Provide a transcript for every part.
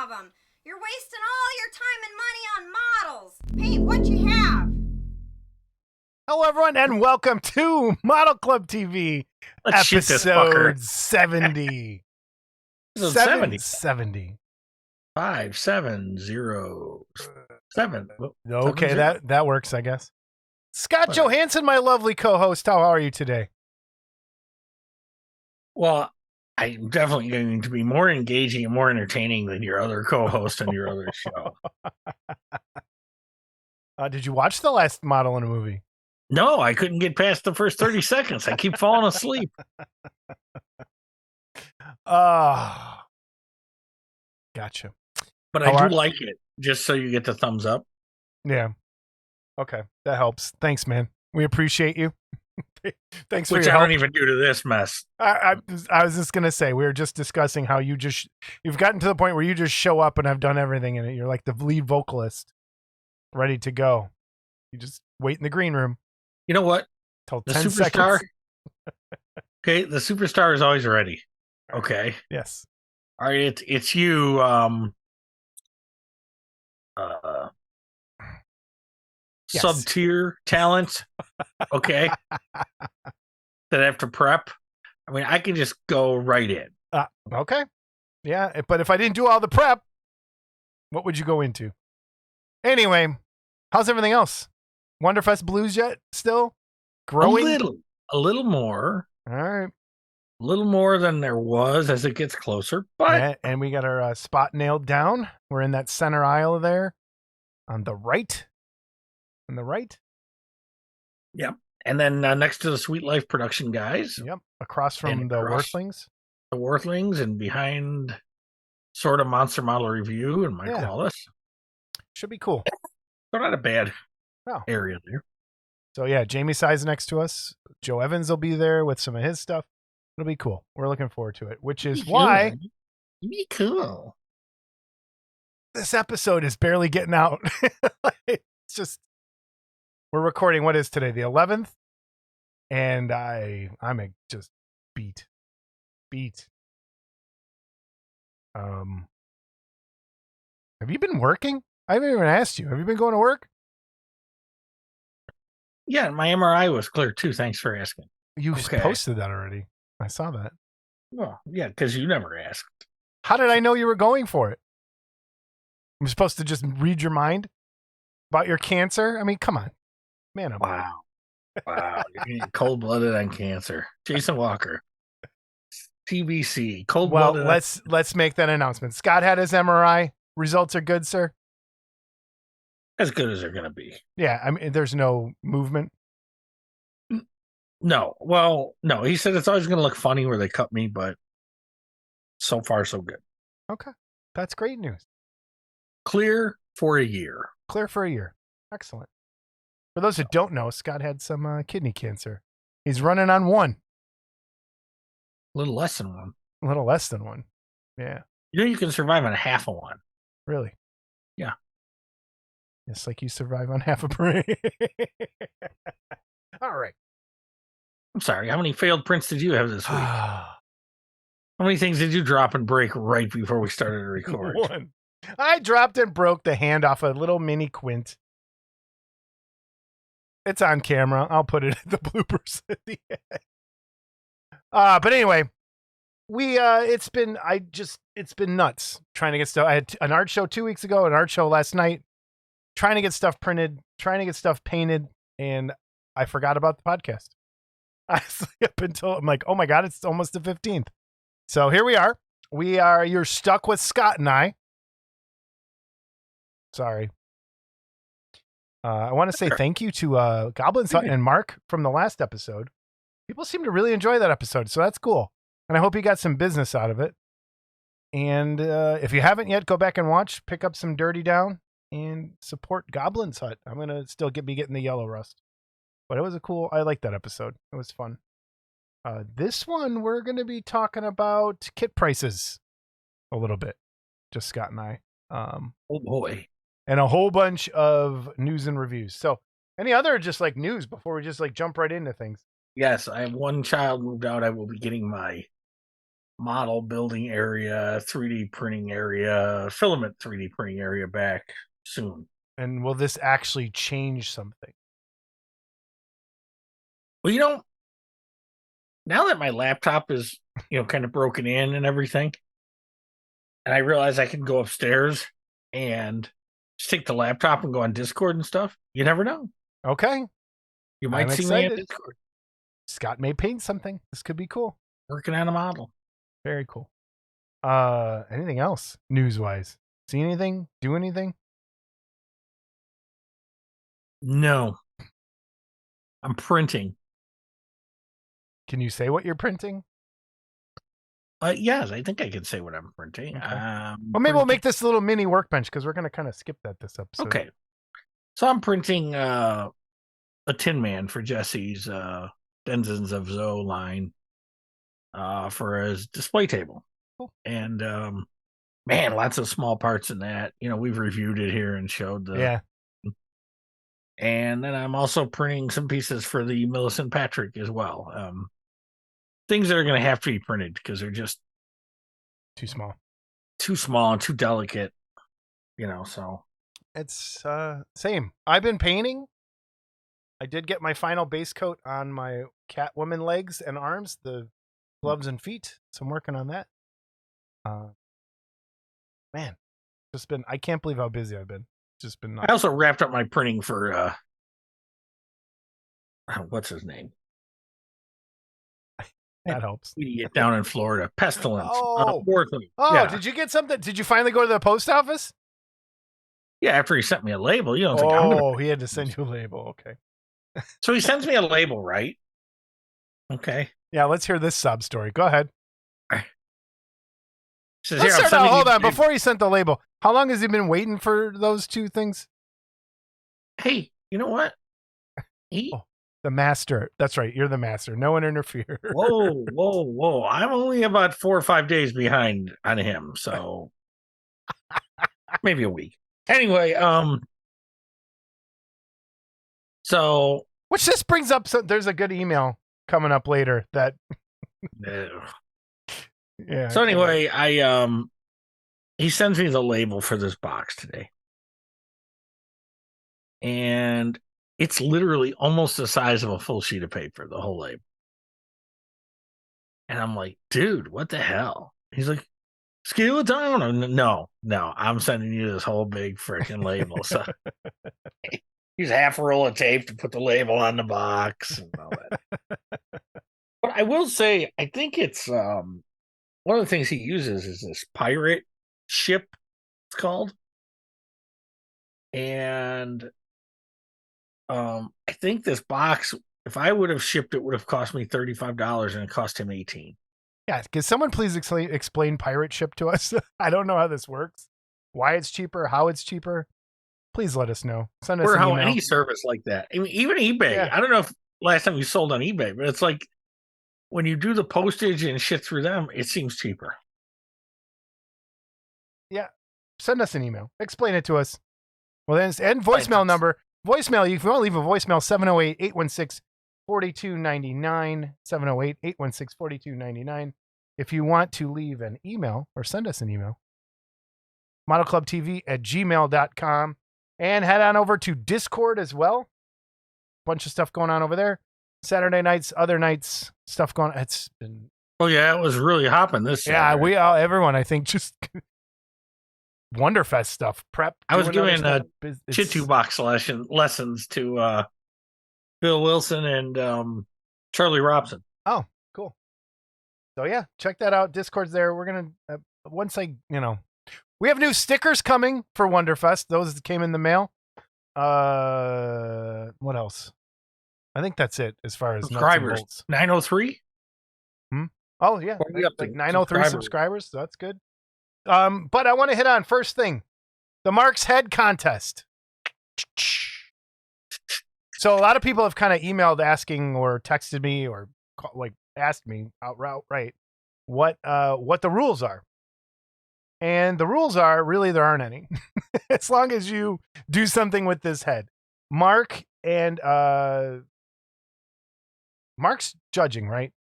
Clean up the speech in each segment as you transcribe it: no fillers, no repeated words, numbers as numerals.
of them. You're wasting all your time and money on models. Paint what you have. Hello, everyone, and welcome to Model Club TV, Let's shoot this fucker. episode 70. Episode 70. 70. 5707. Okay, 70. that works, I guess. Scott Johansson, my lovely co-host, how are you today? Well, I'm definitely going to be more engaging and more entertaining than your other co-host on your other show. Did you watch the last Model in a Movie? No, I couldn't get past the first 30 seconds. I keep falling asleep. Gotcha. But I do like it, just so you get the thumbs up. Yeah. Okay, that helps. Thanks, man. We appreciate you. Thanks for Which your I help. don't even do to this mess. I was just gonna say, we were just discussing how you've gotten to the point where you just show up and have done everything in it. You're like the lead vocalist, ready to go. You just wait in the green room. You know what? Till The 10 superstar. seconds. Okay, the superstar is always ready. Okay. Yes. All right, it's you. Yes. Sub-tier talent. Okay. That I have to prep. I mean, I can just go right in. Okay. Yeah, but if I didn't do all the prep, what would you go into? Anyway, how's everything else? Wonderfest Blues yet? Still growing? A little more. All right. A little more than there was as it gets closer. But Yeah, and we got our spot nailed down. We're in that center aisle there on the right. On the right? Yep. And then next to the Sweet Life production guys. Yep. Across from the Worthlings. The Worthlings, and behind sort of Monster Model Review and Mike Wallace. Should be cool. They're not a bad area there. So yeah, Jamie Size next to us. Joe Evans will be there with some of his stuff. It'll be cool. We're looking forward to it, which is why it'd be cool. This episode is barely getting out. It's just, we're recording, what is today, the 11th? And I'm just beat. Have you been working? I haven't even asked you. Have you been going to work? Yeah, my MRI was clear too. Thanks for asking. You posted that already. I saw that. Well, yeah, because you never asked. How did I know you were going for it? I'm supposed to just read your mind about your cancer? I mean, come on. Man, wow. You're cold-blooded on cancer. Jason Walker. TBC. Cold-blooded. Well, let's make that announcement. Scott had his MRI. Results are good, sir? As good as they're going to be. Yeah, I mean, there's no movement. No. Well, no. He said it's always going to look funny where they cut me, but so far, so good. Okay. That's great news. Clear for a year. Excellent. For those who don't know, Scott had some kidney cancer. He's running on one. A little less than one. A little less than one. Yeah. You know you can survive on half of one. Really? Yeah. It's like you survive on half a brain. All right. I'm sorry. How many failed prints did you have this week? How many things did you drop and break right before we started to record? One. I dropped and broke the hand off a little mini Quint. It's on camera. I'll put it at the bloopers at the end. But anyway, it's been nuts trying to get stuff. I had an art show 2 weeks ago, an art show last night, trying to get stuff printed, trying to get stuff painted, and I forgot about the podcast. Honestly, up until I'm like, oh my God, it's almost the 15th. So here we are. You're stuck with Scott and I. Sorry. I want to say thank you to Goblin's Hut and Mark from the last episode. People seem to really enjoy that episode, so that's cool. And I hope you got some business out of it. And if you haven't yet, go back and watch, pick up some Dirty Down, and support Goblin's Hut. I'm going to still be getting the Yellow Rust. But it was I liked that episode. It was fun. This one, we're going to be talking about kit prices a little bit. Just Scott and I. Oh boy. And a whole bunch of news and reviews. So any other just like news before we just like jump right into things? Yes, I have one child moved out. I will be getting my model building area, 3D printing area, filament 3D printing area back soon. And will this actually change something? Well, now that my laptop is, kind of broken in and everything, and I realize I can go upstairs and just take the laptop and go on Discord and stuff, you never know. Okay. You might I'm see me excited. on Discord Scott may paint something. This could be cool. working on a model. Very cool. Anything else news-wise? See anything? Do anything? No. I'm printing. Can you say what you're printing? Yes, I think I can say what I'm printing. Okay. Well, maybe we'll make this a little mini workbench because we're going to kind of skip that this episode. Okay. So I'm printing a Tin Man for Jesse's Denizens of Zoe line for his display table. Cool. And man, lots of small parts in that. We've reviewed it here and showed the. Yeah. And then I'm also printing some pieces for the Millicent Patrick as well. Things that are going to have to be printed because they're just too small and too delicate, so. It's same. I've been painting. I did get my final base coat on my Catwoman legs and arms, the gloves and feet. So I'm working on that. Man, I can't believe how busy I've been. Just been nuts. I also wrapped up my printing for what's his name? That helps. Idiot down in Florida. Pestilence. Oh, yeah. Did you get something? Did you finally go to the post office? Yeah, after he sent me a label. You don't think I'm gonna... he had to send you a label. Okay. So he sends me a label, right? Okay. Yeah, let's hear this sob story. Go ahead. Says, let's start out. Hold on. Before he sent the label, how long has he been waiting for those two things? Hey, you know what? The master. That's right. You're the master. No one interfere. Whoa. I'm only about 4 or 5 days behind on him, so maybe a week. Anyway, so which this brings up. So there's a good email coming up later that. Yeah. So anyway, he sends me the label for this box today, and it's literally almost the size of a full sheet of paper, the whole label. And I'm like, dude, what the hell? He's like, scale it down. No, I'm sending you this whole big freaking label. So use half a roll of tape to put the label on the box and all that. But I will say, I think it's one of the things he uses is this pirate ship, it's called. And I think this box, if I would have shipped it, would have cost me $35 and it cost him $18. Yeah, can someone please explain pirate ship to us? I don't know how this works. Why it's cheaper, how it's cheaper. Please let us know. Send us an email. Any service like that. I mean, even eBay. Yeah. I don't know if last time you sold on eBay, but it's like when you do the postage and shit through them, it seems cheaper. Yeah. Send us an email. Explain it to us. Well, then, and voicemail number. Voicemail, you can leave a voicemail, 708-816-4299, 708-816-4299. If you want to leave an email or send us an email, modelclubtv@gmail.com, and head on over to Discord as well. Bunch of stuff going on over there. Saturday nights, other nights, stuff going on. It's been... Oh, yeah, it was really hopping this Saturday. Yeah, everyone, I think, just... Wonderfest stuff. Prep. I was doing Chitu box lessons to Bill Wilson and Charlie Robson. Oh, cool. So yeah, check that out. Discord's there. We're gonna we have new stickers coming for Wonderfest. Those came in the mail. What else? I think that's it as far as subscribers. 903. Oh yeah, like 903 subscribers. So that's good. But I want to hit on first thing, the Mark's Head contest. So a lot of people have kind of emailed asking or texted me or asked me outright what the rules are. And the rules are really there aren't any. As long as you do something with this head. Mark and Mark's judging, right?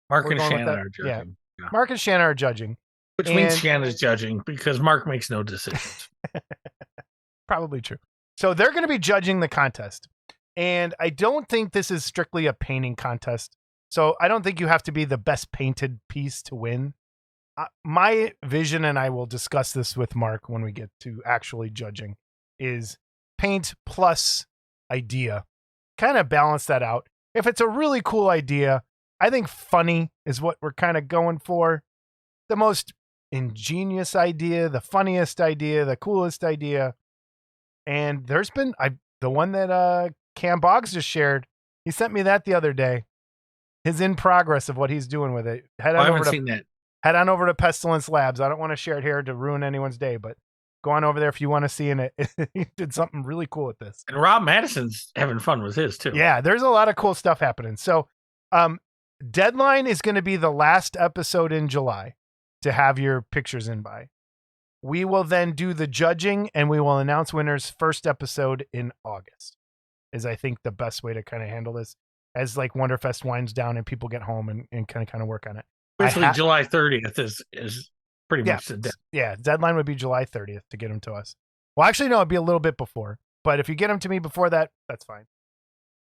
Mark and Shannon are judging. Yeah. Yeah. Mark and Shanna are judging. Which means And- Shanna's judging because Mark makes no decisions. Probably true. So they're going to be judging the contest. And I don't think this is strictly a painting contest. So I don't think you have to be the best painted piece to win. My vision, and I will discuss this with Mark when we get to actually judging, is paint plus idea. Kind of balance that out. If it's a really cool idea, I think funny is what we're kind of going for. The most ingenious idea, the funniest idea, the coolest idea. And there's been the one that Cam Boggs just shared. He sent me that the other day. His in progress of what he's doing with it. I haven't seen that. Head on over to Pestilence Labs. I don't want to share it here to ruin anyone's day, but go on over there if you want to see it. He did something really cool with this. And Rob Madison's having fun with his too. Yeah, there's a lot of cool stuff happening. So, deadline is going to be the last episode in July to have your pictures in by. We will then do the judging and we will announce winners first episode in August. Is I think the best way to kind of handle this as like Wonderfest winds down and people get home and kind of work on it. Basically, July 30th is pretty much the deadline. Yeah, deadline would be July 30th to get them to us. Well, actually, no, it'd be a little bit before. But if you get them to me before that, that's fine.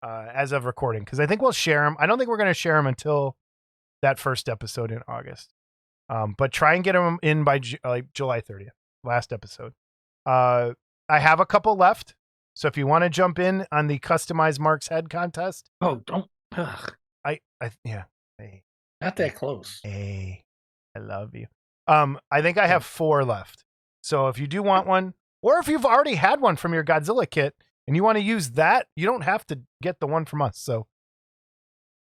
As of recording, because I think we'll share them. I don't think we're going to share them until that first episode in August. But try and get them in by July 30th, last episode. I have a couple left. So if you want to jump in on the Customize Mark's Head contest. Oh, don't. Ugh, Yeah. Hey. not that close. Hey. I love you. I think I have 4 left. So if you do want one, or if you've already had one from your Godzilla kit and you want to use that, you don't have to get the one from us. So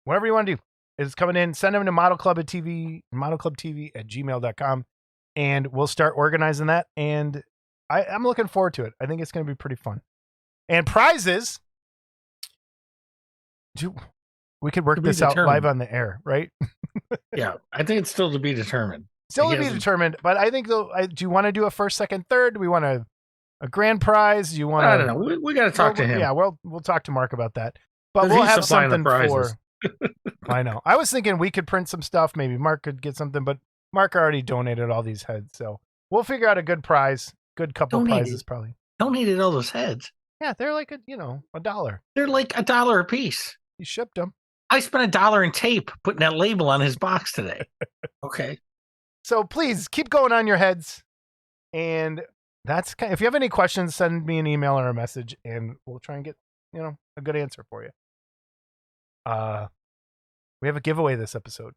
whatever you want to do is coming in, send them to modelclubtv@gmail.com, and we'll start organizing that. And I'm looking forward to it. I think it's going to be pretty fun. And prizes. We could work this out live on the air, right? Yeah, I think it's still to be determined. Still to be determined, but I think though, do you want to do a first, second, third? Do we want a grand prize? Do you want? I don't know. We got to talk to him. Yeah, we'll talk to Mark about that. But we'll have something for. I know. I was thinking we could print some stuff. Maybe Mark could get something, but Mark already donated all these heads, so we'll figure out a good prize. Good couple prizes, probably. Donated all those heads. Yeah, they're like $1. They're like $1 a piece. He shipped them. I spent $1 in tape putting that label on his box today. Okay. So please keep going on your heads. And that's if you have any questions, send me an email or a message and we'll try and get, a good answer for you. We have a giveaway this episode.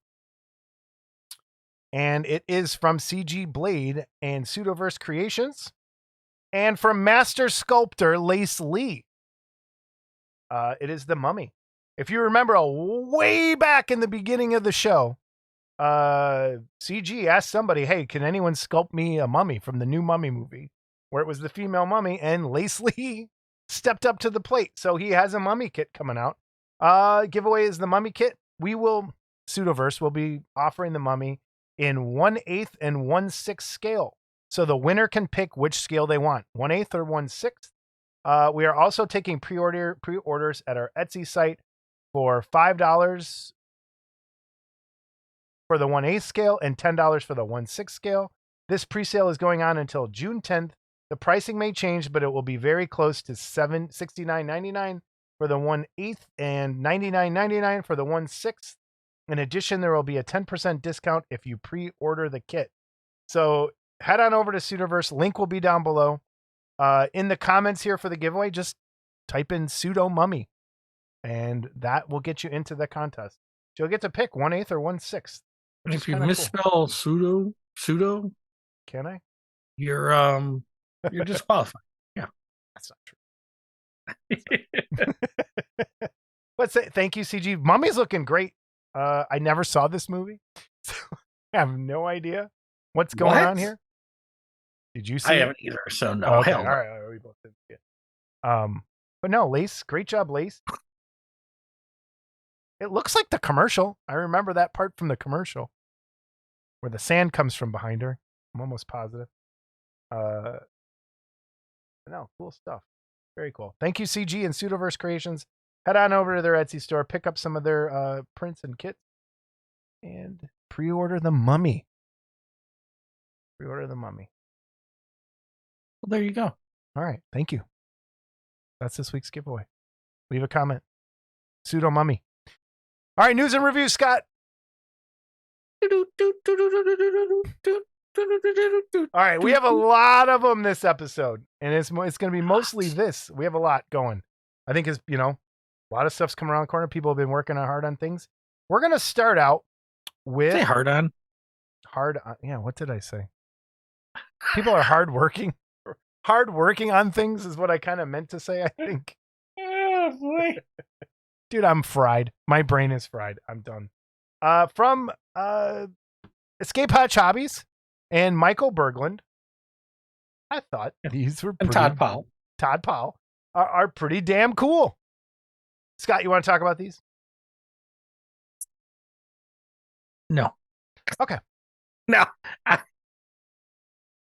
And it is from CG Blade and Pseudoverse Creations and from Master Sculptor Lace Lee. It is the Mummy. If you remember way back in the beginning of the show, CG asked somebody, hey, can anyone sculpt me a mummy from the new Mummy movie where it was the female mummy, and Lace Lee stepped up to the plate. So he has a mummy kit coming out. Giveaway is the Mummy kit. Pseudoverse will be offering the Mummy in 1/8 and 1/6 scale. So the winner can pick which scale they want, 1/8 or 1/6. We are also taking pre-orders at our Etsy site for $5 for the 1/8 scale and $10 for the 1/6 scale. This pre-sale is going on until June 10th. The pricing may change, but it will be very close to $69.99 for the 1/8 and $99.99 for the 1/6. In addition, there will be a 10% discount if you pre-order the kit. So head on over to Pseudoverse. Link will be down below. In the comments here for the giveaway, just type in Pseudo Mummy, and that will get you into the contest. So you'll get to pick 1/8 or 1/6. And if you misspell pseudo, Can I? you're disqualified. Yeah, that's not true. But thank you, CG. Mummy's looking great. I never saw this movie, so I have no idea what's going on here. Did you see? I haven't either. So no. Okay. Hell no. All right. We both didn't see it. But no, Lace. Great job, Lace. It looks like the commercial. I remember that part from the commercial where the sand comes from behind her. I'm almost positive. No, cool stuff. Very cool. Thank you, CG and Pseudoverse Creations. Head on over to their Etsy store, pick up some of their prints and kits, and pre-order The Mummy. Pre-order The Mummy. Well, there you go. All right. Thank you. That's this week's giveaway. Leave a comment. Pseudo Mummy. All right. News and reviews, Scott. All right. We have a lot of them this episode, and it's going to be mostly this. We have a lot going. I think it's, a lot of stuff's coming around the corner. People have been working hard on things. We're going to start out with Say hard on. Yeah. What did I say? People are hardworking. Hardworking on things is what I kind of meant to say, I think. Oh, boy. Dude, I'm fried. My brain is fried. I'm done. From Escape Hatch Hobbies and Michael Berglund. I thought these were And pretty, Todd Powell. Todd Powell are pretty damn cool. Scott, you want to talk about these? No. Okay. No.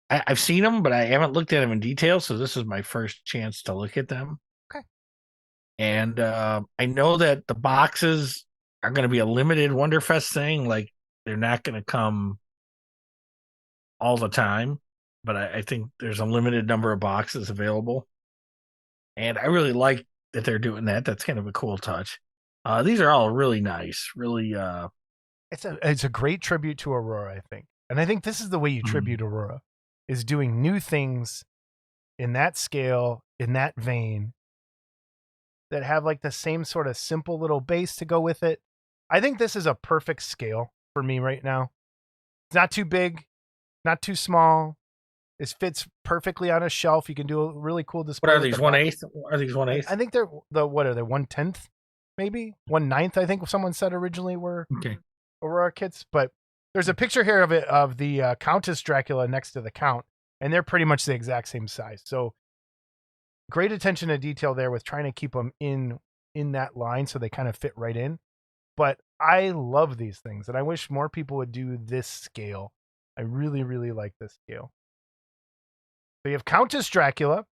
I've seen them, but I haven't looked at them in detail, so this is my first chance to look at them. Okay. And I know that the boxes are going to be a limited Wonderfest thing. Like, they're not going to come all the time, but I think there's a limited number of boxes available. And I really like that they're doing that. That's kind of a cool touch. These are all really nice. Really, it's a great tribute to Aurora, I think. And I think this is the way you tribute Aurora, is doing new things in that scale, in that vein, that have like the same sort of simple little base to go with it. I think this is a perfect scale for me right now. It's not too big, not too small. This fits perfectly on a shelf. You can do a really cool display. what are these? 1/8? Are these 1/8? I think they're what are they? 1/10, maybe 1/9. I think someone said originally were Okay. Aurora kits, but there's a picture here of the Countess Dracula next to the Count, and they're pretty much the exact same size. So great attention to detail there with trying to keep them in that line so they kind of fit right in. But I love these things, and I wish more people would do this scale. I really, really like this scale. So you have Countess Dracula,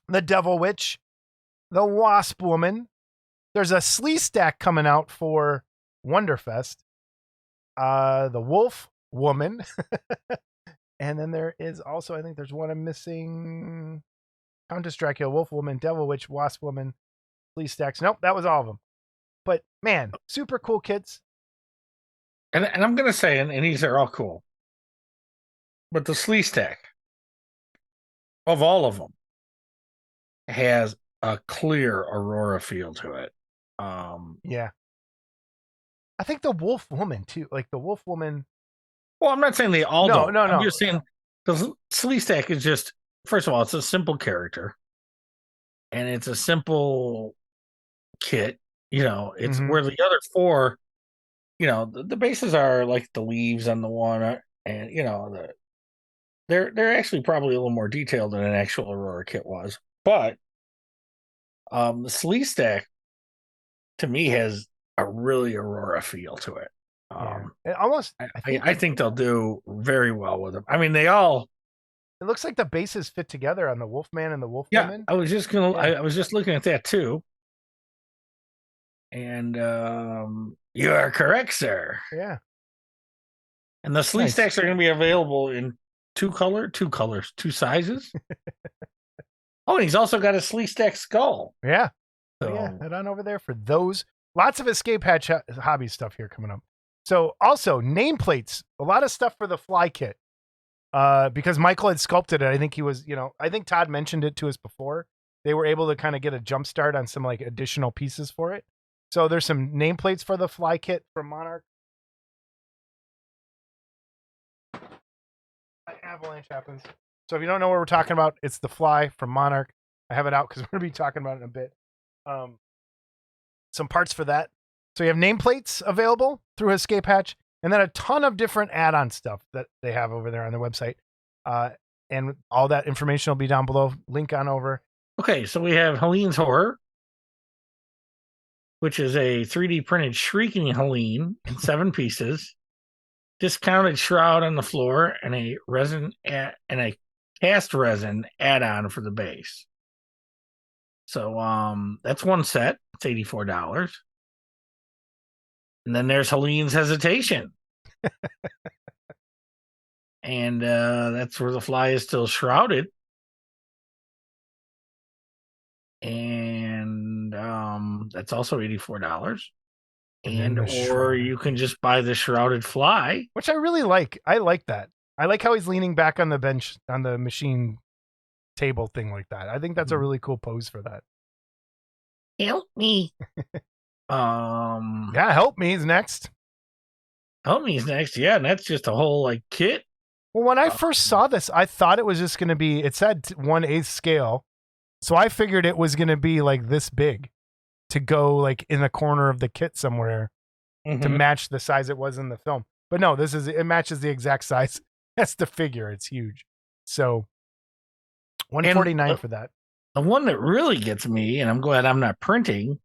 the Devil Witch, the Wasp Woman. There's a Slee stack coming out for Wonderfest. The Wolf Woman. And then there is also, I think there's one I'm missing. Countess Dracula, Wolf Woman, Devil Witch, Wasp Woman, Slee stacks. Nope, that was all of them. But man, super cool kits. And I'm going to say, and these are all cool, but the Slee stack, of all of them, has a clear Aurora feel to it. Yeah. I think the Wolf Woman, too. Like the Wolf Woman. Well, I'm not saying they all don't. No. I'm just saying the Slee stack is just, first of all, it's a simple character. And it's a simple kit. It's where the other four, the bases are like the leaves on the one, and they're actually probably a little more detailed than an actual Aurora kit was. But the Slee stack to me has a really Aurora feel to it. It almost, I think they'll do very well with them. I mean, they all. It looks like the bases fit together on the Wolfman and the Wolf Yeah, Woman. I was just I was just looking at that too. And you are correct, sir. Yeah. And the Slee stacks are going to be available in two sizes. Oh, and he's also got a Slee stack skull. Yeah. So, yeah, head on over there for those. Lots of Escape Hatch hobby stuff here coming up. So also nameplates, a lot of stuff for the fly kit. Because Michael had sculpted it. I think he was, I think Todd mentioned it to us before. They were able to kind of get a jump start on some like additional pieces for it. So there's some nameplates for the fly kit from Monarch. Avalanche happens. So if you don't know what we're talking about, it's the fly from Monarch. I have it out because we're going to be talking about it in a bit. Some parts for that. So you have nameplates available through Escape Hatch, and then a ton of different add-on stuff that they have over there on their website. And all that information will be down below. Link on over. Okay, so we have Helene's Horror, which is a 3D printed Shrieking Helene in 7 pieces, discounted shroud on the floor, and a cast resin add-on for the base. So that's one set. It's $84. And then there's Helene's Hesitation, And that's where the fly is still shrouded. And that's also $84. And then Or the shrouded. you can just buy the shrouded fly. Which I really like. I like that. I like how he's leaning back on the bench on the machine table thing like that. I think that's a really cool pose for that. Help me. Yeah, help me is next. Help me is next. Yeah, and that's just a whole like kit. Well, when I first saw this, I thought it was just going to be, it said 1/8 scale. So I figured it was going to be like this big to go like in the corner of the kit somewhere to match the size it was in the film. But no, it matches the exact size. That's the figure. It's huge. So $149 for that. The one that really gets me, and I'm glad I'm not printing,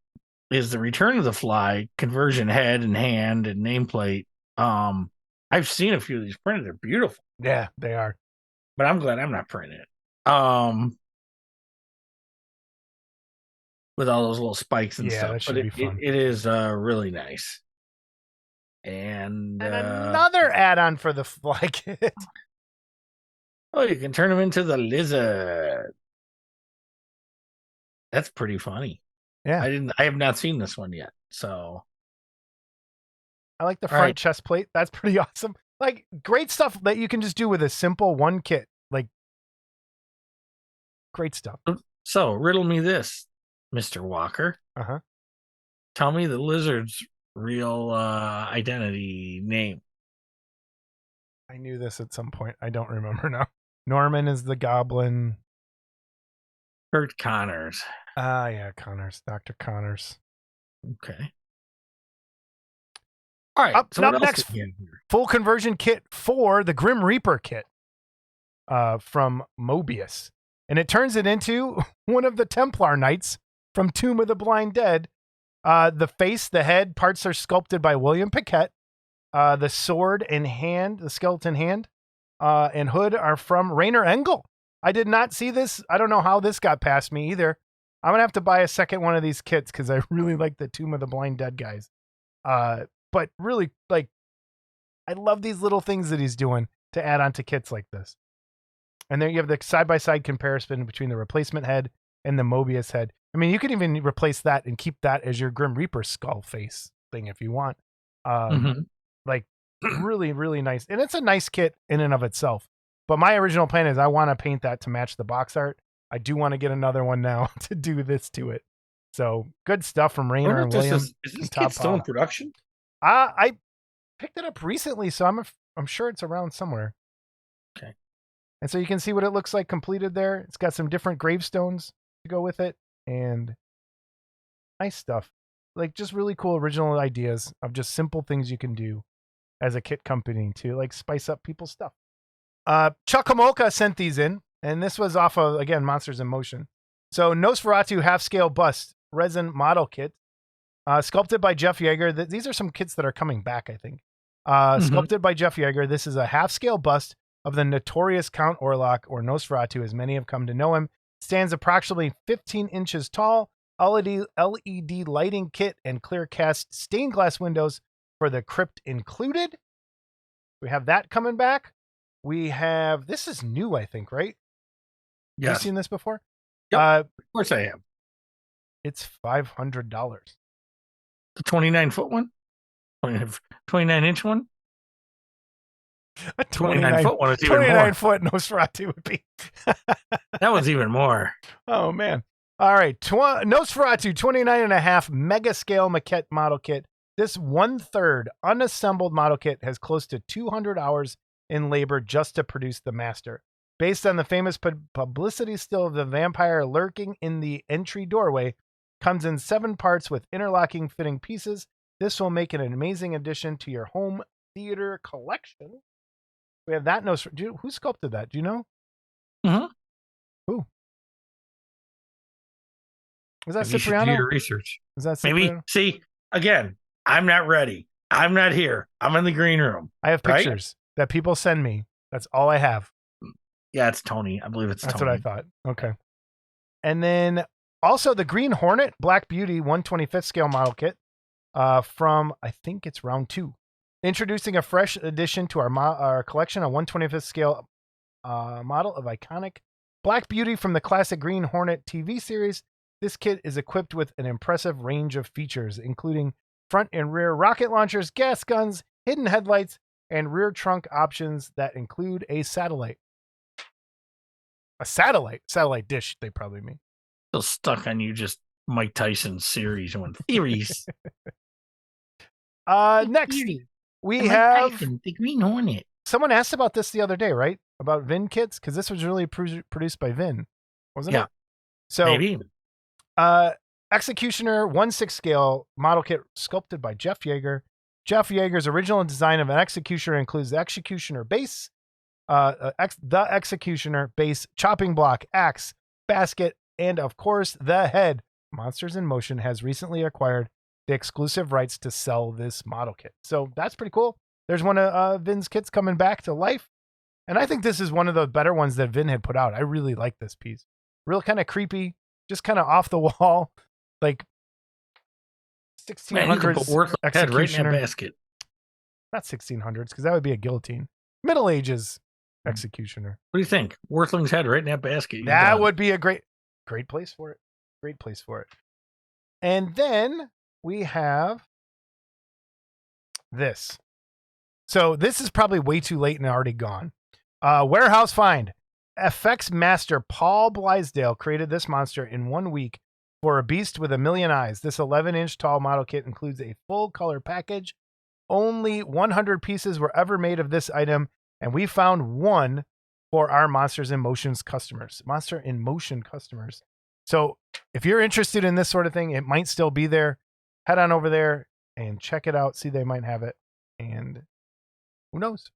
is the Return of the Fly conversion head and hand and nameplate. I've seen a few of these printed. They're beautiful. Yeah, they are. But I'm glad I'm not printing it. With all those little spikes and stuff. That should but be fun. It is really nice. And another add-on for the fly kit. Oh, you can turn them into the lizard. That's pretty funny. Yeah. I have not seen this one yet. So I like the front chest plate. That's pretty awesome. Like great stuff that you can just do with a simple one kit. Like great stuff. So riddle me this, Mr. Walker. Uh-huh. Tell me the lizard's real identity name. I knew this at some point. I don't remember now. Norman is the goblin. Kurt Connors. Yeah, Connors. Dr. Connors. Okay. All right. Up next, full conversion kit for the Grim Reaper kit from Mobius. And it turns it into one of the Templar Knights from Tomb of the Blind Dead. The face, the head, parts are sculpted by William Paquette. The sword and hand, the skeleton hand, and hood are from Rainer Engel. I did not see this. I don't know how this got past me either. I'm going to have to buy a second one of these kits because I really like the Tomb of the Blind Dead guys. But really, like, I love these little things that he's doing to add on to kits like this. And then you have the side-by-side comparison between the replacement head and the Mobius head. I mean, you could even replace that and keep that as your Grim Reaper skull face thing if you want. Like, really, really nice. And it's a nice kit in and of itself. But my original plan is I want to paint that to match the box art. I do want to get another one now to do this to it. So good stuff from Rainer and William. Is this kit still in production? I picked it up recently, so I'm sure it's around somewhere. Okay. And so you can see what it looks like completed there. It's got some different gravestones to go with it, and nice stuff. Like just really cool original ideas of just simple things you can do as a kit company to like spice up people's stuff. Chuck Homolka sent these in, and this was off of, again, Monsters in Motion. So Nosferatu half-scale bust resin model kit, sculpted by Jeff Yeager. These are some kits that are coming back, I think. Sculpted by Jeff Yeager. This is a half-scale bust of the notorious Count Orlok, or Nosferatu, as many have come to know him. Stands approximately 15 inches tall. LED lighting kit and clear cast stained glass windows for the crypt included. We have that coming back. We have, this is new, I think, right? Yeah. Have you seen this before? Yep, of course I have. It's $500. The 29-foot one? 29-inch one? A 29-foot one is even more. 29-foot Nosferatu would be. That one's even more. Oh, man. All right. Nosferatu 29.5 mega scale maquette model kit. This 1/3 unassembled model kit has close to 200 hours in labor just to produce the master. Based on the famous publicity still of the vampire lurking in the entry doorway, comes in 7 parts with interlocking fitting pieces. This will make an amazing addition to your home theater collection. We have that. Who sculpted that? Do you know? Who? Was that Cipriano? Do your research. Is that Cipriano? Maybe. See, again, I'm not ready. I'm not here. I'm in the green room. I have pictures that people send me. That's all I have. Yeah, it's Tony. I believe it's That's Tony. what I thought. Okay. And then also the Green Hornet Black Beauty 1/25 scale model kit from, I think it's round 2. Introducing a fresh addition to our collection, a 1/25th scale model of iconic Black Beauty from the classic Green Hornet TV series. This kit is equipped with an impressive range of features, including front and rear rocket launchers, gas guns, hidden headlights, and rear trunk options that include a satellite. A satellite dish, they probably mean. Still stuck on you just Mike Tyson series and theories. Next, we have Tyson, the Green Hornet. Someone asked about this the other day, right? About Vin kits, because this was really produced by Vin, wasn't it? So maybe. Executioner 1/6 scale model kit sculpted by Jeff Yeager. Jeff Yeager's original design of an Executioner includes the Executioner base, the Executioner base, chopping block, axe, basket, and of course the head. Monsters in Motion has recently acquired the exclusive rights to sell this model kit, so that's pretty cool. There's one of Vin's kits coming back to life, and I think this is one of the better ones that Vin had put out. I really like this piece. Real kind of creepy, just kind of off the wall, like 1600s Executioner. Right basket. Not 1600s, because that would be a guillotine. Middle Ages Executioner. What do you think? Worthling's head right in that basket. That would be a great place for it. Great place for it. And then we have this. So this is probably way too late and already gone. Warehouse find. FX master Paul Blaisdell created this monster in 1 week for a beast with a million eyes. This 11-inch tall model kit includes a full color package. Only 100 pieces were ever made of this item, and we found one for our Monsters in Motion's customers. Monster in Motion customers. So if you're interested in this sort of thing, it might still be there. Head on over there and check it out. See, they might have it. And who knows?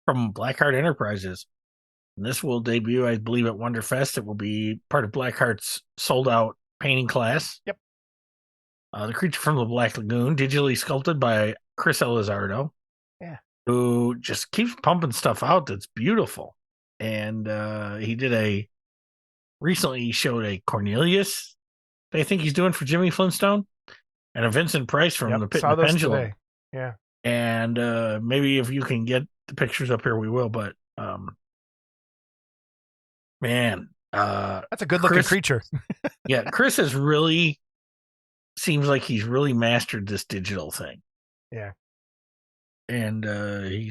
From Blackheart Enterprises. This will debut, I believe, at Wonderfest. It will be part of Blackheart's sold-out painting class. Yep. The creature from the Black Lagoon, digitally sculpted by Chris Elizardo. Yeah. Who just keeps pumping stuff out that's beautiful. And recently he showed a Cornelius that I think he's doing for Jimmy Flintstone, and a Vincent Price from The Pit and the Pendulum. Today. Yeah. And maybe if you can get the pictures up here, we will. But man, that's a good looking creature. Yeah, Chris seems like he's really mastered this digital thing. Yeah. And I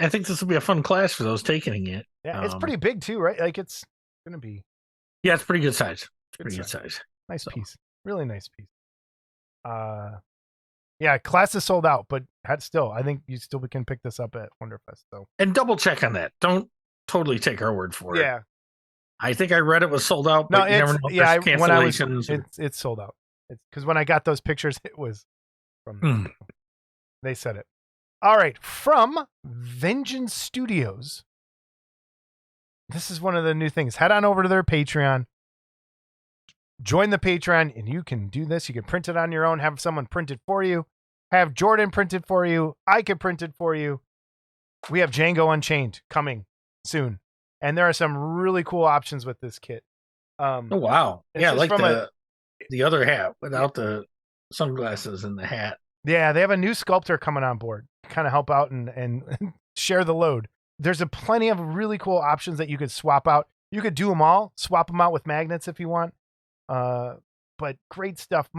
think this will be a fun class for those taking it. Yeah, it's pretty big too, right? Like it's gonna be. Yeah, it's pretty good size. Pretty good size. Nice piece. Really nice piece. Yeah, class is sold out, but still, I think you still can pick this up at Wonderfest. So, and double check on that. Don't totally take our word for it. Yeah, I think I read it was sold out. But you never know. Yeah, cancellations. It's sold out. It's because when I got those pictures, it was from. They said it. All right, from Vengeance Studios. This is one of the new things. Head on over to their Patreon. Join the Patreon, and you can do this. You can print it on your own, have someone print it for you, have Jordan print it for you. I can print it for you. We have Django Unchained coming soon, and there are some really cool options with this kit. Oh, wow. Yeah, like the other hat without the sunglasses and the hat. Yeah, they have a new sculptor coming on board, kind of help out and share the load. There's plenty of really cool options that you could swap out. You could do them all, swap them out with magnets if you want. But great stuff.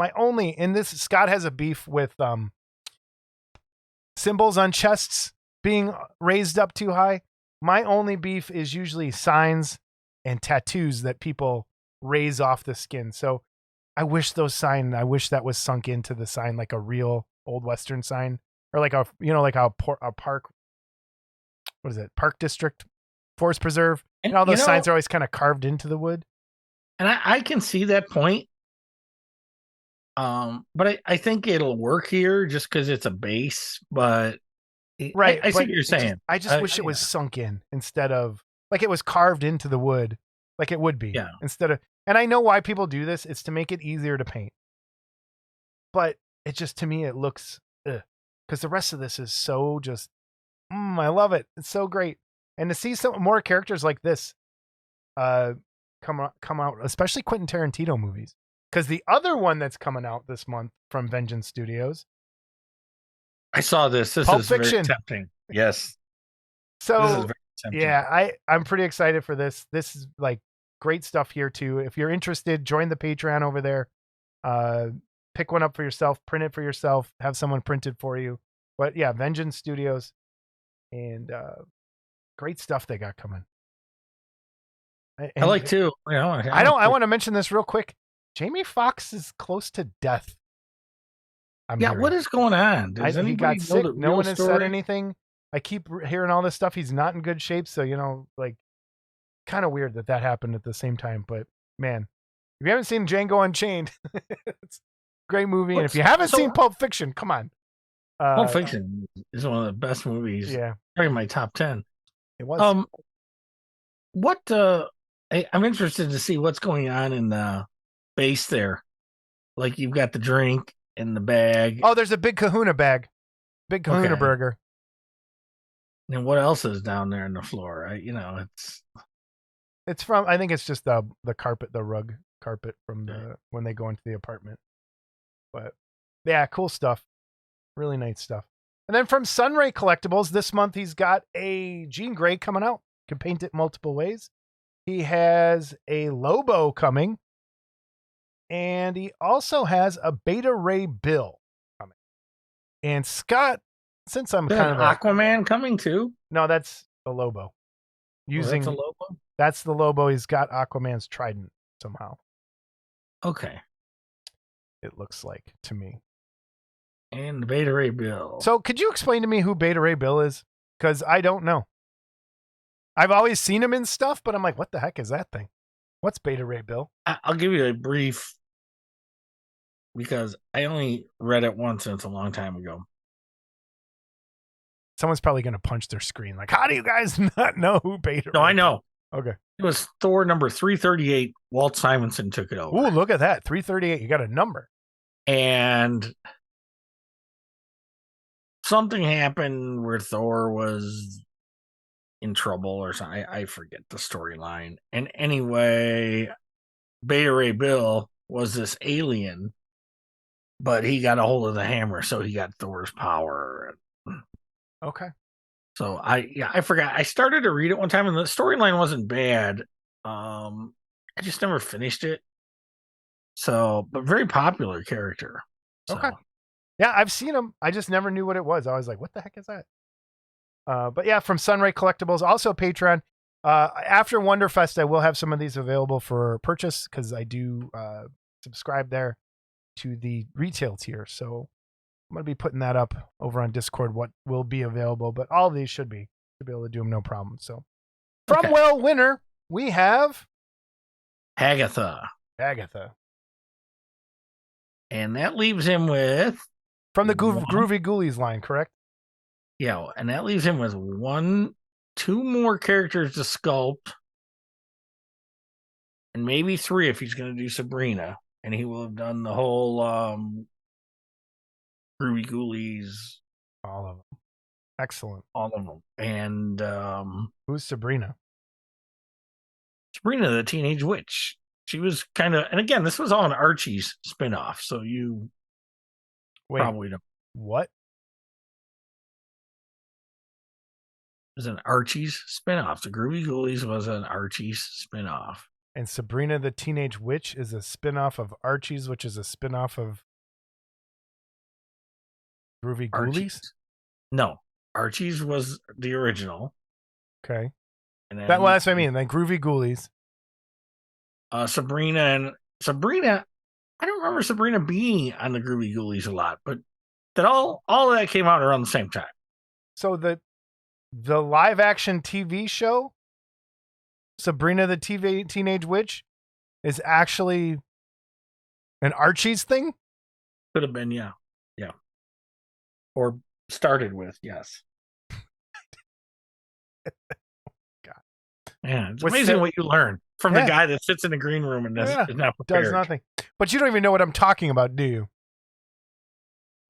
Scott has a beef with symbols on chests being raised up too high. My only beef is usually signs and tattoos that people raise off the skin. So I wish that was sunk into the sign like a real old Western sign, or like a park. What is it? Park district, forest preserve. And all those signs are always kind of carved into the wood. And I can see that point. But I think it'll work here just because it's a base. But right, I see what you're saying. I just wish it was sunk in instead of like it was carved into the wood, like it would be. Yeah. And I know why people do this. It's to make it easier to paint. But it just, to me, it looks because the rest of this is so just. I love it. It's so great, and to see some more characters like this, come out, especially Quentin Tarantino movies. Because the other one that's coming out this month from Vengeance Studios I saw this. This Pulp is very Fiction. tempting. Yes. This is So very tempting. yeah, I'm pretty excited for this. This is like great stuff here too. If you're interested, join the Patreon over there. Pick one up for yourself, print it for yourself, have someone print it for you. But yeah, Vengeance Studios, and great stuff they got coming. I like too. You know, I want to mention this real quick. Jamie Foxx is close to death. What is going on? Does he anybody got know sick. the No real one has said story? anything. I keep hearing all this stuff. He's not in good shape. So, you know, like, kind of weird that happened at the same time. But man, if you haven't seen Django Unchained, it's a great movie. And if you haven't seen Pulp Fiction, come on. Pulp Fiction is one of the best movies. Yeah. Probably my top 10. It was. I'm interested to see what's going on in the base there. Like you've got the drink in the bag. Oh, there's a big kahuna bag. Big kahuna burger. And what else is down there on the floor? It's from, I think it's just the carpet, the rug carpet from when they go into the apartment. But yeah, cool stuff. Really nice stuff. And then from Sunray Collectibles, this month he's got a Jean Grey coming out. Can paint it multiple ways. He has a Lobo coming. And he also has a Beta Ray Bill coming. And Scott, since I'm kind of Aquaman coming too. No, that's the Lobo. That's a Lobo? That's the Lobo. He's got Aquaman's trident somehow. Okay. It looks like to me. And the Beta Ray Bill. So could you explain to me who Beta Ray Bill is? Because I don't know. I've always seen him in stuff, but I'm like, what the heck is that thing? What's Beta Ray Bill? I'll give you a brief, because I only read it once and it's a long time ago. Someone's probably going to punch their screen. Like, how do you guys not know who Beta Ray No, I know. Okay. It was Thor number 338. Walt Simonson took it over. Ooh, look at that. 338. You got a number. And something happened where Thor was in trouble or something. I forget the storyline. And anyway, Beta Ray Bill was this alien, but he got a hold of the hammer, so he got Thor's power. Okay. So I forgot. I started to read it one time, and the storyline wasn't bad. I just never finished it. So, but very popular character. So. Okay. Yeah, I've seen him. I just never knew what it was. I was like, what the heck is that? But yeah, from Sunray Collectibles, also Patreon. After Wonderfest, I will have some of these available for purchase because I do subscribe there to the retail tier. So I'm going to be putting that up over on Discord, what will be available. But all of these should be able to do them no problem. So from Well Winner, we have Agatha. And that leaves him with... From the Groovy Ghoulies line, correct? Yeah, and that leaves him with two more characters to sculpt. And maybe 3 if he's going to do Sabrina. And he will have done the whole Groovy Ghoulies. All of them. Excellent. All of them. And who's Sabrina? Sabrina the Teenage Witch. She was kind of, and again, this was all an Archie's spinoff, so you probably don't. What? It was an Archie's spinoff. The Groovy Ghoulies was an Archie's spinoff. And Sabrina the Teenage Witch is a spinoff of Archie's, which is a spinoff of Groovy Ghoulies? No. Archie's was the original. Okay. And then, that's what I mean. Then Groovy Ghoulies. Sabrina, I don't remember Sabrina being on the Groovy Ghoulies a lot, but that all of that came out around the same time. So the live action TV show, Sabrina the Teenage Witch, is actually an Archie's thing? Could have been, yeah. Yeah. Or started with, yes. God. Yeah, it's amazing what you learn from the guy that sits in the green room and is not prepared. Does nothing. But you don't even know what I'm talking about, do you?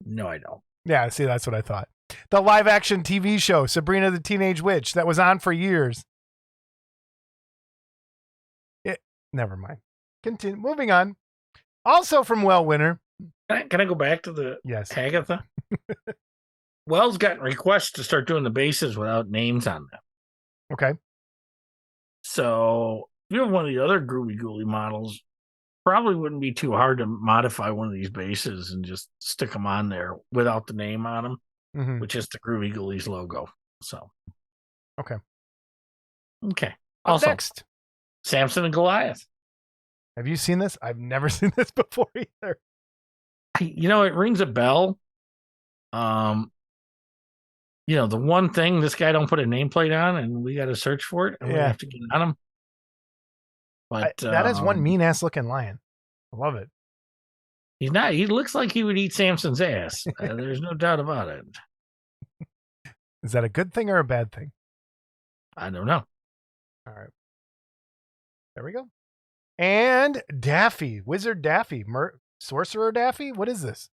No, I don't. Yeah, see, that's what I thought. The live action TV show, Sabrina the Teenage Witch, that was on for years. Never mind. Continue. Moving on. Also from Well Winner. Can I go back to the Yes. Agatha? Wells gotten requests to start doing the bases without names on them. Okay. So if you have one of the other Groovy Ghoulie models, probably wouldn't be too hard to modify one of these bases and just stick them on there without the name on them, Mhm. which is the Groovy Ghoulies logo. So, Okay. Okay. Up Also, next, Samson and Goliath. have you seen this? I've never seen this before either. It rings a bell. The one thing this guy don't put a nameplate on, and we got to search for it, and we Yeah. have to get on him. But That is one mean ass looking lion. I love it. he's not. He looks like he would eat Samson's ass. There's no doubt about it. Is that a good thing or a bad thing? I don't know. All right. There we go. And Daffy, Wizard Daffy, Sorcerer Daffy. What is this?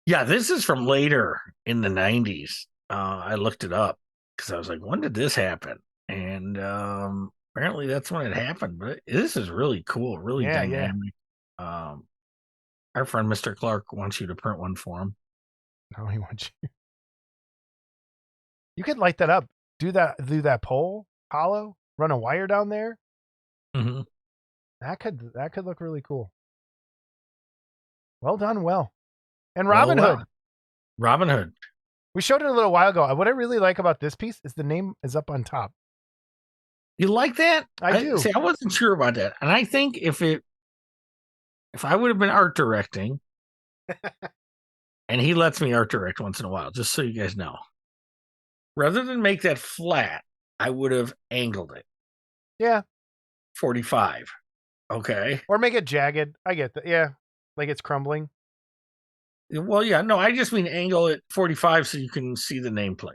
Yeah, this is from later in the 90s. I looked it up because I was like, when did this happen? And apparently that's when it happened. But this is really cool, really dynamic. Our friend Mr. Clark wants you to print one for him. No, he wants you. You could light that up. Do that pole hollow. Run a wire down there. Mm-hmm. That could look really cool. Well done, well. And Robin Hood. Robin Hood. We showed it a little while ago. What I really like about this piece is the name is up on top. You like that? I do. See, I wasn't sure about that. And I think if I would have been art directing, and he lets me art direct once in a while, just so you guys know, rather than make that flat, I would have angled it. Yeah. 45. Okay. Or make it jagged. I get that. Yeah. Like it's crumbling. Well, yeah, no, I just mean angle it 45 so you can see the nameplate.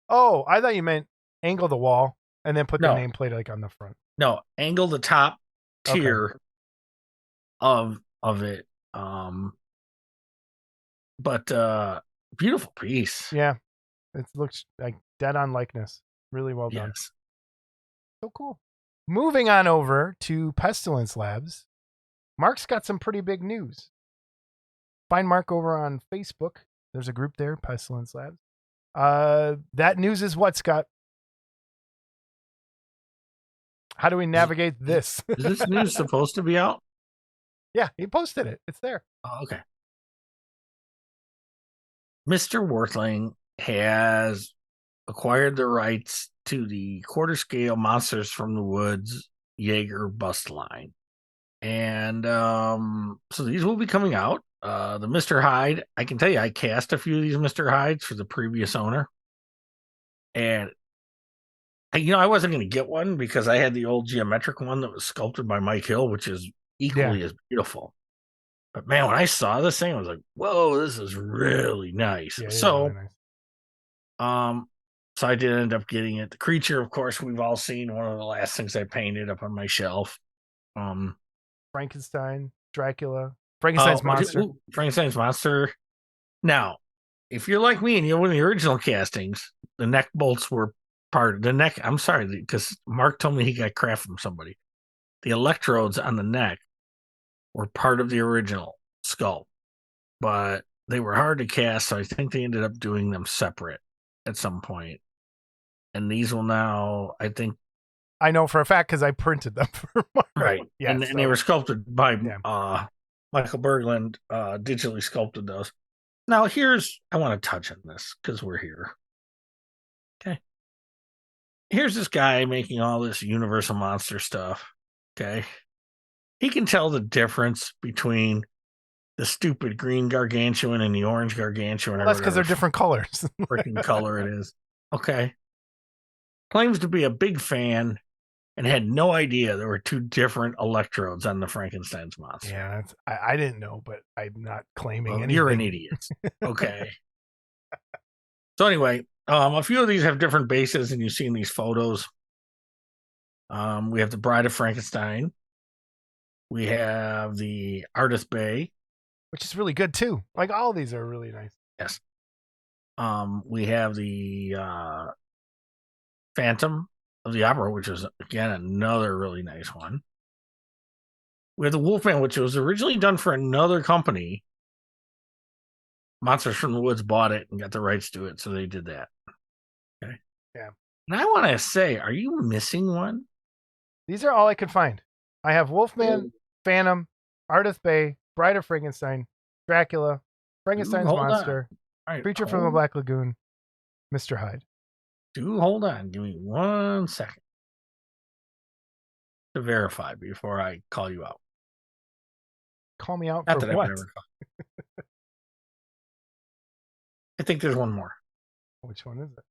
Oh, I thought you meant angle the wall and then put the No. nameplate like on the front. No, angle the top tier of it. But beautiful piece. Yeah. It looks like dead on likeness. Really well done. Yes. So cool. Moving on over to Pestilence Labs. Mark's got some pretty big news. Find Mark over on Facebook. There's a group there, Pestilence Labs. That news is what, Scott? How do we navigate this? Is this news supposed to be out? Yeah, he posted it. It's there. Oh, okay. Mr. Worthling has acquired the rights to the quarter scale Monsters from the Woods Jaeger bust line. And so these will be coming out. The Mr. Hyde, I can tell you, I cast a few of these Mr. Hydes for the previous owner. And, I wasn't going to get one because I had the old geometric one that was sculpted by Mike Hill, which is equally as beautiful. But man, when I saw this thing, I was like, whoa, this is really nice. Yeah, So, really nice. So I did end up getting it. The creature, of course, we've all seen, one of the last things I painted up on my shelf. Frankenstein, Dracula, Frankenstein's monster. Frankenstein's monster. Now, if you're like me and you're one of the original castings, the neck bolts were part of the neck. I'm sorry, because Mark told me he got crap from somebody. The electrodes on the neck were part of the original skull, but they were hard to cast, so I think they ended up doing them separate at some point. And these will now, I think, I know for a fact because I printed them for Mark. Right. Yeah, and they were sculpted by Michael Berglund, digitally sculpted those. Now, I want to touch on this because we're here. Okay. Here's this guy making all this Universal Monster stuff. Okay. He can tell the difference between the stupid green gargantuan and the orange gargantuan. Well, that's because they're different colors. Freaking color it is. Okay. Claims to be a big fan and had no idea there were two different electrodes on the Frankenstein's monster. Yeah, I didn't know, but I'm not claiming anything. You're an idiot. Okay. So anyway, a few of these have different bases, and you've seen these photos. We have the Bride of Frankenstein. We have the Artist Bay, which is really good too. Like all these are really nice. Yes. We have the Phantom of the Opera, which is again another really nice one. We have the Wolfman, which was originally done for another company, Monsters from the Woods bought it and got the rights to it, so they did that. Okay. Yeah. And I want to say, are you missing one? These are all I could find. I have Wolfman, Phantom, Ardith Bay, Bride of Frankenstein, Dracula, Frankenstein's hold on. Monster, All right, Creature from the Black Lagoon, Mr. Hyde. Hold on. Give me 1 second to verify before I call you out. Call me out Not for that I what? would ever call. I think there's one more. Which one is it?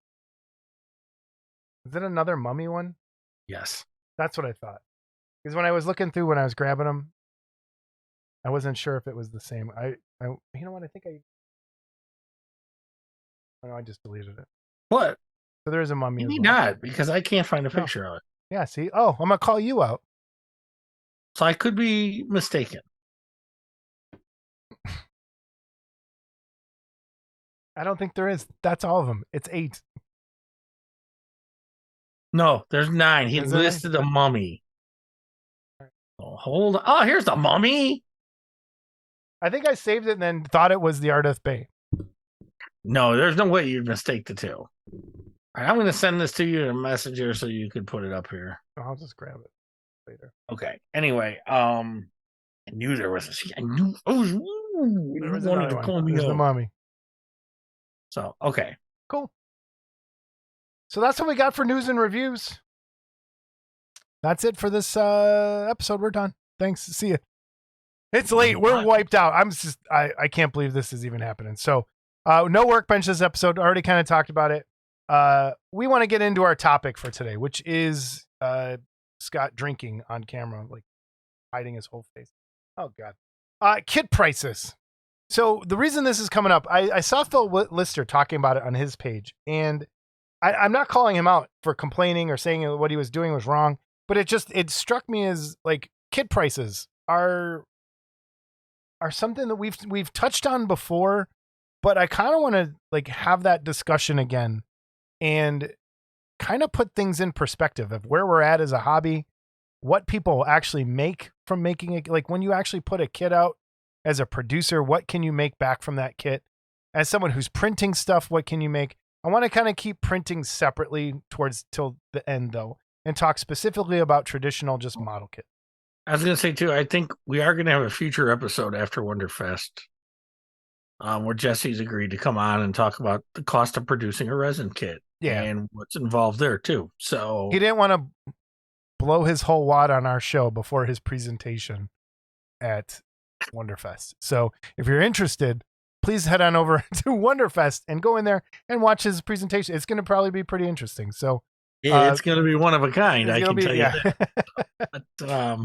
Is it another mummy one? Yes. That's what I thought. Because when I was looking through, when I was grabbing them, I wasn't sure if it was the same. You know what? I think oh, no, I just deleted it. What? So there is a mummy. Maybe as well. not, because I can't find a picture of it. Yeah, see? Oh, I'm going to call you out. So I could be mistaken. I don't think there is. That's all of them. It's 8. No, there's 9. He Is there listed a mummy. Oh, hold on. Oh, here's the mummy. I think I saved it and then thought it was the Ardith Bay. No, there's no way you'd mistake the two. All right, I'm going to send this to you in a messenger so you could put it up here. Oh, I'll just grab it later. Okay. Anyway, I knew there was a. I knew. Oh, There was wanted another to one. call me There's the out. mummy. So okay. Cool. So that's what we got for news and reviews. That's it for this episode. We're done. Thanks. See you. It's late. We're wiped out. I can't believe this is even happening. So no workbench this episode. Already kind of talked about it. We want to get into our topic for today, which is Scott drinking on camera, like hiding his whole face. Oh God. Kit prices. So the reason this is coming up, I saw Phil Lister talking about it on his page, and I'm not calling him out for complaining or saying what he was doing was wrong, but it struck me as like kit prices are something that we've touched on before, but I kind of want to like have that discussion again and kind of put things in perspective of where we're at as a hobby, what people actually make from making it. Like when you actually put a kit out as a producer, what can you make back from that kit? As someone who's printing stuff, what can you make? I want to kind of keep printing separately till the end though, and talk specifically about traditional just model kit. I was going to say too, I think we are going to have a future episode after Wonderfest where Jesse's agreed to come on and talk about the cost of producing a resin kit and what's involved there too. So he didn't want to blow his whole wad on our show before his presentation at Wonderfest. So if you're interested, please head on over to Wonderfest and go in there and watch his presentation. It's going to probably be pretty interesting. So it's going to be one of a kind. I can tell you that. But,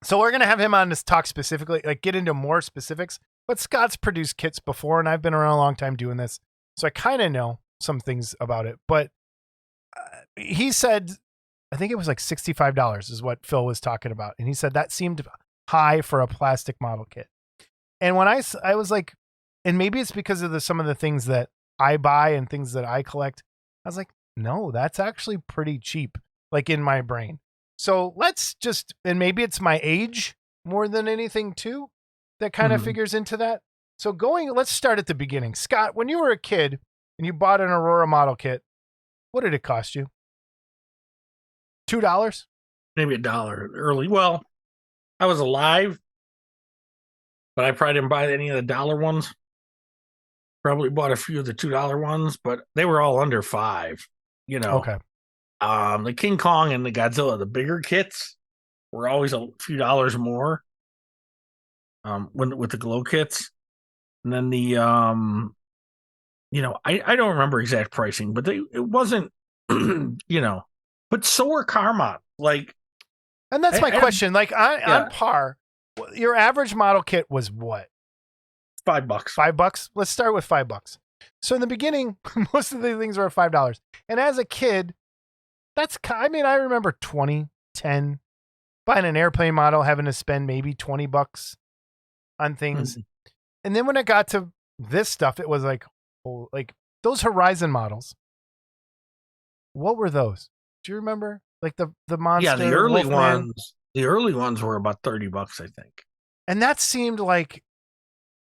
so we're going to have him on to talk specifically, like get into more specifics, but Scott's produced kits before and I've been around a long time doing this. So I kind of know some things about it, but he said, I think it was like $65 is what Phil was talking about. And he said that seemed high for a plastic model kit. And when I was like, and maybe it's because of some of the things that I buy and things that I collect. I was like, no, that's actually pretty cheap, like in my brain. So let's just, and maybe it's my age more than anything too, that kind of figures into that. So let's start at the beginning. Scott, when you were a kid and you bought an Aurora model kit, what did it cost you? $2? Maybe $1 early. Well, I was alive, but I probably didn't buy any of the dollar ones. Probably bought a few of the $2 ones, but they were all under $5. Okay. The King Kong and the Godzilla, the bigger kits, were always a few dollars more. With the glow kits, and then the I don't remember exact pricing, but it wasn't, but so were Karma. Like, and that's my question. Like on par, your average model kit was what? $5. $5. Let's start with $5. So in the beginning, most of the things were $5. And as a kid, I remember 10, buying an airplane model, having to spend maybe $20 on things. And then when it got to this stuff, it was like those Horizon models. What were those? Do you remember? Like the monster? Yeah, the early Wolfman? ones. The early ones were about $30, I think. And that seemed like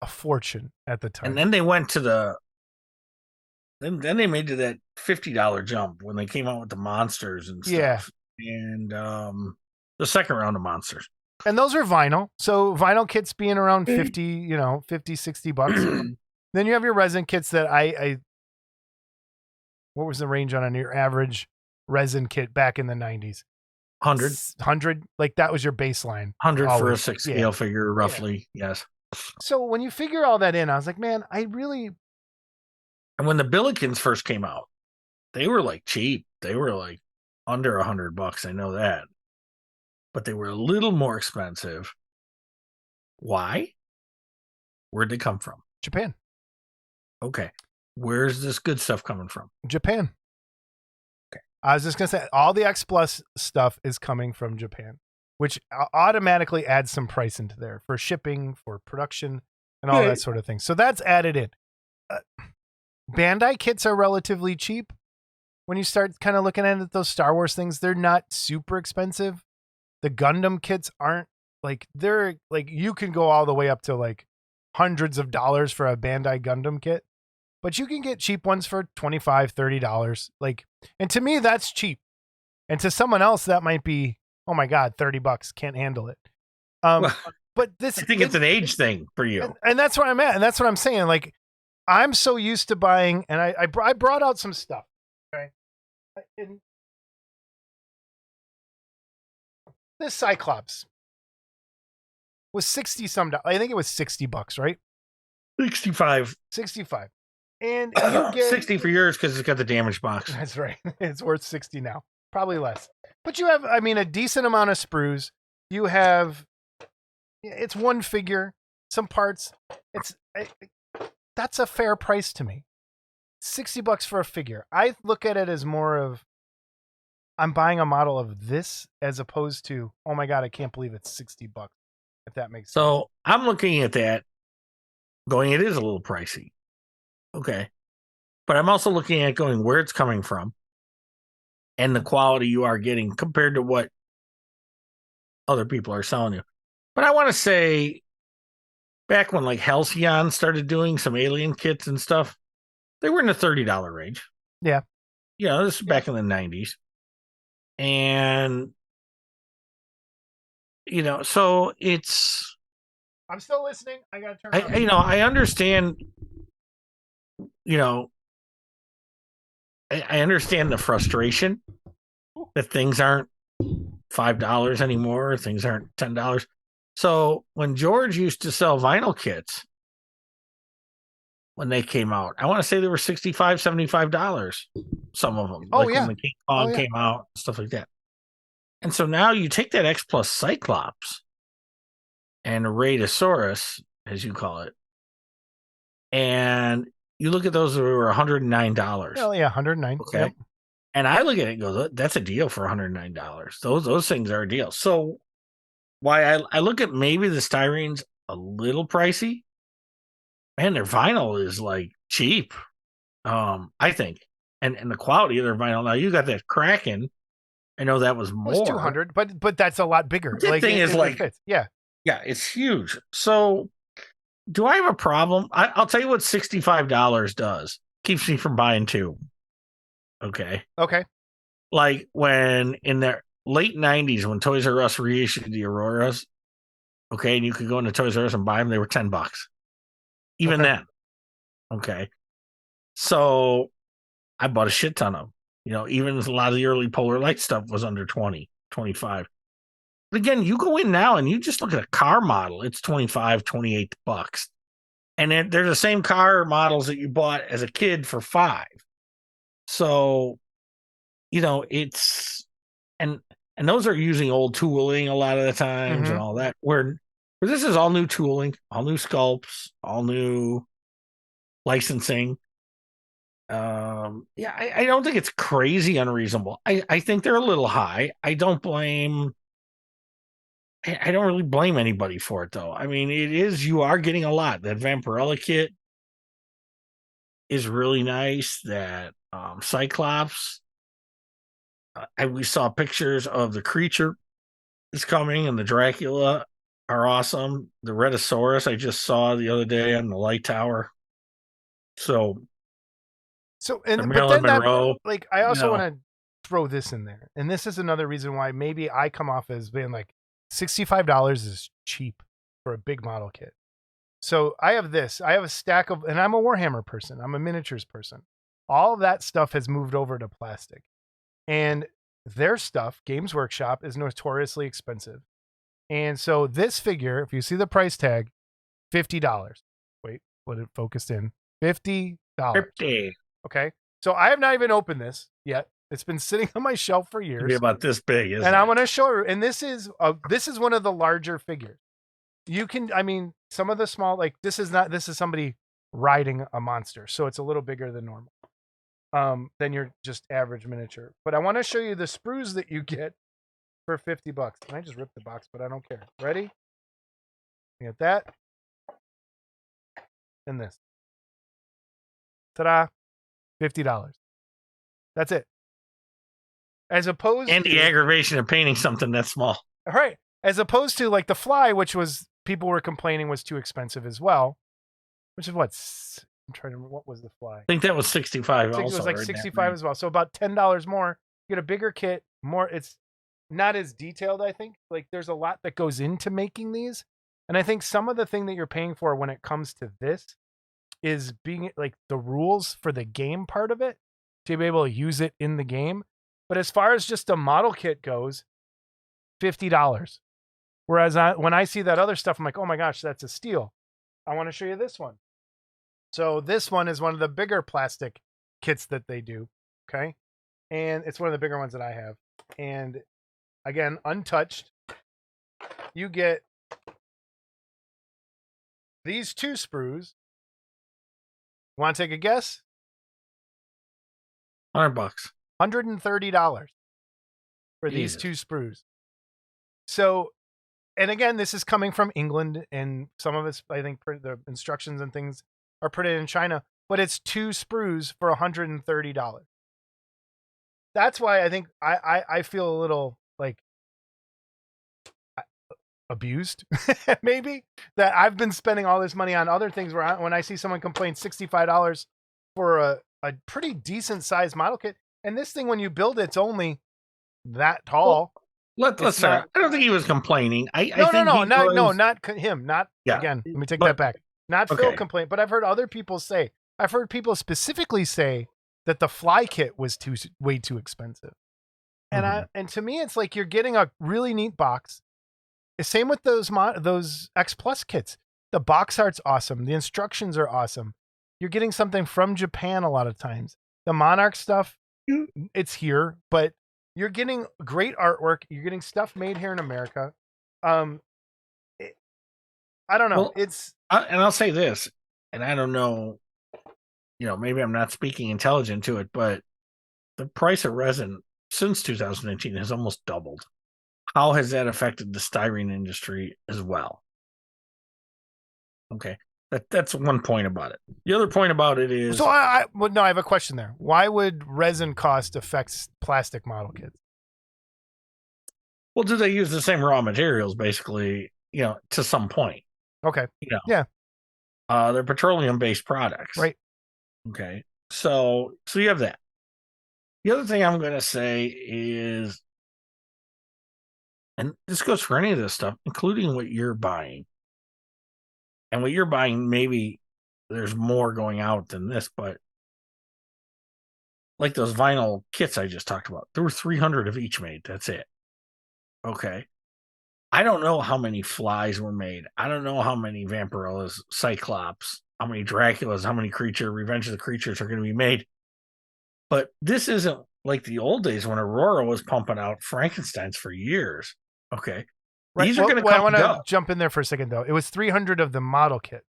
a fortune at the time. And then they went to the. Then they made to that $50 jump when they came out with the monsters and stuff. Yeah. And the second round of monsters. And those are vinyl. So vinyl kits being around 50, $50-$60. Then you have your resin kits that I what was the range on your average resin kit back in the 90s? 100. Like that was your baseline. 100 always. For a 6-scale figure, roughly. Yeah. Yes. So when you figure all that in, I was like, man, I really. And when the Billikens first came out, they were like cheap. They were like under $100. I know that. But they were a little more expensive. Why? Where'd they come from? Japan. Okay. Where's this good stuff coming from? Japan. Okay. I was just going to say, all the X Plus stuff is coming from Japan, which automatically adds some price into there for shipping, for production, and all that sort of thing. So that's added in. Bandai kits are relatively cheap. When you start kind of looking at those Star Wars things, they're not super expensive. The Gundam kits aren't they're you can go all the way up to like hundreds of dollars for a Bandai Gundam kit, but you can get cheap ones for $25-$30. And to me, that's cheap. And to someone else, that might be, oh my God, $30, can't handle it. But this, I think it's an age thing for you. And that's where I'm at. And that's what I'm saying. Like, I'm so used to buying, and I brought out some stuff. Okay. This Cyclops was 60 some. I think it was $60, right? 65. 65. And you get 60 for yours because it's got the damage box. That's right. It's worth 60 now. Probably less. But you have, a decent amount of sprues. You have, it's one figure, some parts. That's a fair price to me. $60 for a figure. I look at it as more of, I'm buying a model of this as opposed to, oh my God, I can't believe it's $60. If that makes sense. So I'm looking at that going, it is a little pricey. Okay. But I'm also looking at going where it's coming from and the quality you are getting compared to what other people are selling you. But I want to say back when like Halcyon started doing some alien kits and stuff, they were in the $30 range. Yeah. Yeah, this is back in the 90s. And, so it's. I'm still listening. I got to turn I understand, I understand the frustration that things aren't $5 anymore. Things aren't $10. So when George used to sell vinyl kits, when they came out, I want to say they were $65, $75. Some of them. When the King Kong came out, stuff like that. And so now you take that X Plus Cyclops and Raidosaurus, as you call it, and you look at those that were $109. Oh yeah, $109. Okay. Yep. And I look at it and go, that's a deal for $109. Those things are a deal. So why I look at maybe the styrene's a little pricey. Man, their vinyl is like cheap. I think. And the quality of their vinyl. Now you got that Kraken. I know that was more. It was $200, but that's a lot bigger. That thing is like, yeah, it's huge. So, do I have a problem? I'll tell you what $65 does. Keeps me from buying two. Okay. Like when in the late 90s, when Toys R Us reissued the Auroras, okay, and you could go into Toys R Us and buy them, they were $10. Even then. Okay. So, I bought a shit ton of them. Even a lot of the early Polar Light stuff was under 20, 25. But again, you go in now and you just look at a car model, it's $25, $28. And they're the same car models that you bought as a kid for $5. So, it's and those are using old tooling a lot of the times and all that. Where this is all new tooling, all new sculpts, all new licensing. I don't think it's crazy unreasonable. I think they're a little high. I don't really blame anybody for it though. I mean, you are getting a lot. That Vampirella kit is really nice. That Cyclops. We saw pictures of the creature is coming and the Dracula. are awesome. The Rhedosaurus I just saw the other day on the light tower. So So the but Marilyn then Monroe, like I also no. want to throw this in there, and this is another reason why maybe I come off as being like $65 is cheap for a big model kit. So I have this. I have a stack of, and I'm a Warhammer person. I'm a miniatures person. All of that stuff has moved over to plastic, and their stuff, Games Workshop, is notoriously expensive. And so this figure, if you see the price tag, $50. Wait, let it focused in. $50. 50. Okay. So I have not even opened this yet. It's been sitting on my shelf for It'll years. be about this big, isn't And it? I want to show her. And this is one of the larger figures. You can, I mean, some of the small, like this is somebody riding a monster. So it's a little bigger than normal. Than your just average miniature. But I want to show you the sprues that you get for $50. And I just ripped the box, but I don't care. Ready? You get that. And this. Ta-da. $50. That's it. As opposed And the to aggravation of painting something that small. all right. As opposed to like the Fly, which was people were complaining was too expensive as well. Which is what I'm trying to remember, what was the Fly? I think that was 65 I think also. it was like right? 65 as well. So about $10 more. You get a bigger kit, more it's not as detailed, I think. Like there's a lot that goes into making these. And I think some of the thing that you're paying for when it comes to this is being like the rules for the game part of it to be able to use it in the game. But as far as just a model kit goes, $50. Whereas when I see that other stuff, I'm like, oh my gosh, that's a steal. I want to show you this one. So this one is one of the bigger plastic kits that they do. Okay. And it's one of the bigger ones that I have. And again, untouched. You get these two sprues. Want to take a guess? $100. $130 for these two sprues. So, and again, this is coming from England, and some of it's, I think, the instructions and things are printed in China, but it's two sprues for $130. That's why I think I feel a little like abused, maybe, that I've been spending all this money on other things where when I see someone complain $65 for a pretty decent sized model kit. And this thing, when you build it, it's only that tall. Let's start. I don't think he was complaining. I think not him. Not Yeah, again. Let me take that back. Not Phil okay. complain, but I've heard other people say. I've heard people specifically say that the Fly kit was way too expensive. And and to me, it's like you're getting a really neat box. Same with those X Plus kits. The box art's awesome. The instructions are awesome. You're getting something from Japan a lot of times. The Monarch stuff, it's here, but you're getting great artwork. You're getting stuff made here in America. I don't know. Well, and I'll say this, and I don't know, maybe I'm not speaking intelligent to it, but the price of resin since 2019 has almost doubled. How has that affected the styrene industry as well? Okay. That's one point about it. The other point about it is... So I have a question there. Why would resin cost affect plastic model kits? Well, do they use the same raw materials, basically, to some point? Okay. Yeah. They're petroleum-based products. Right. Okay. So you have that. The other thing I'm going to say is, and this goes for any of this stuff, including what you're buying. And what you're buying, maybe there's more going out than this, but like those vinyl kits I just talked about, there were 300 of each made. That's it. Okay. I don't know how many Flies were made. I don't know how many Vampirellas, Cyclops, how many Draculas, how many Revenge of the Creatures are going to be made. But this isn't like the old days when Aurora was pumping out Frankensteins for years. Okay. Right. These are going to come I want and to go. jump in there for a second, though. It was 300 of the model kit.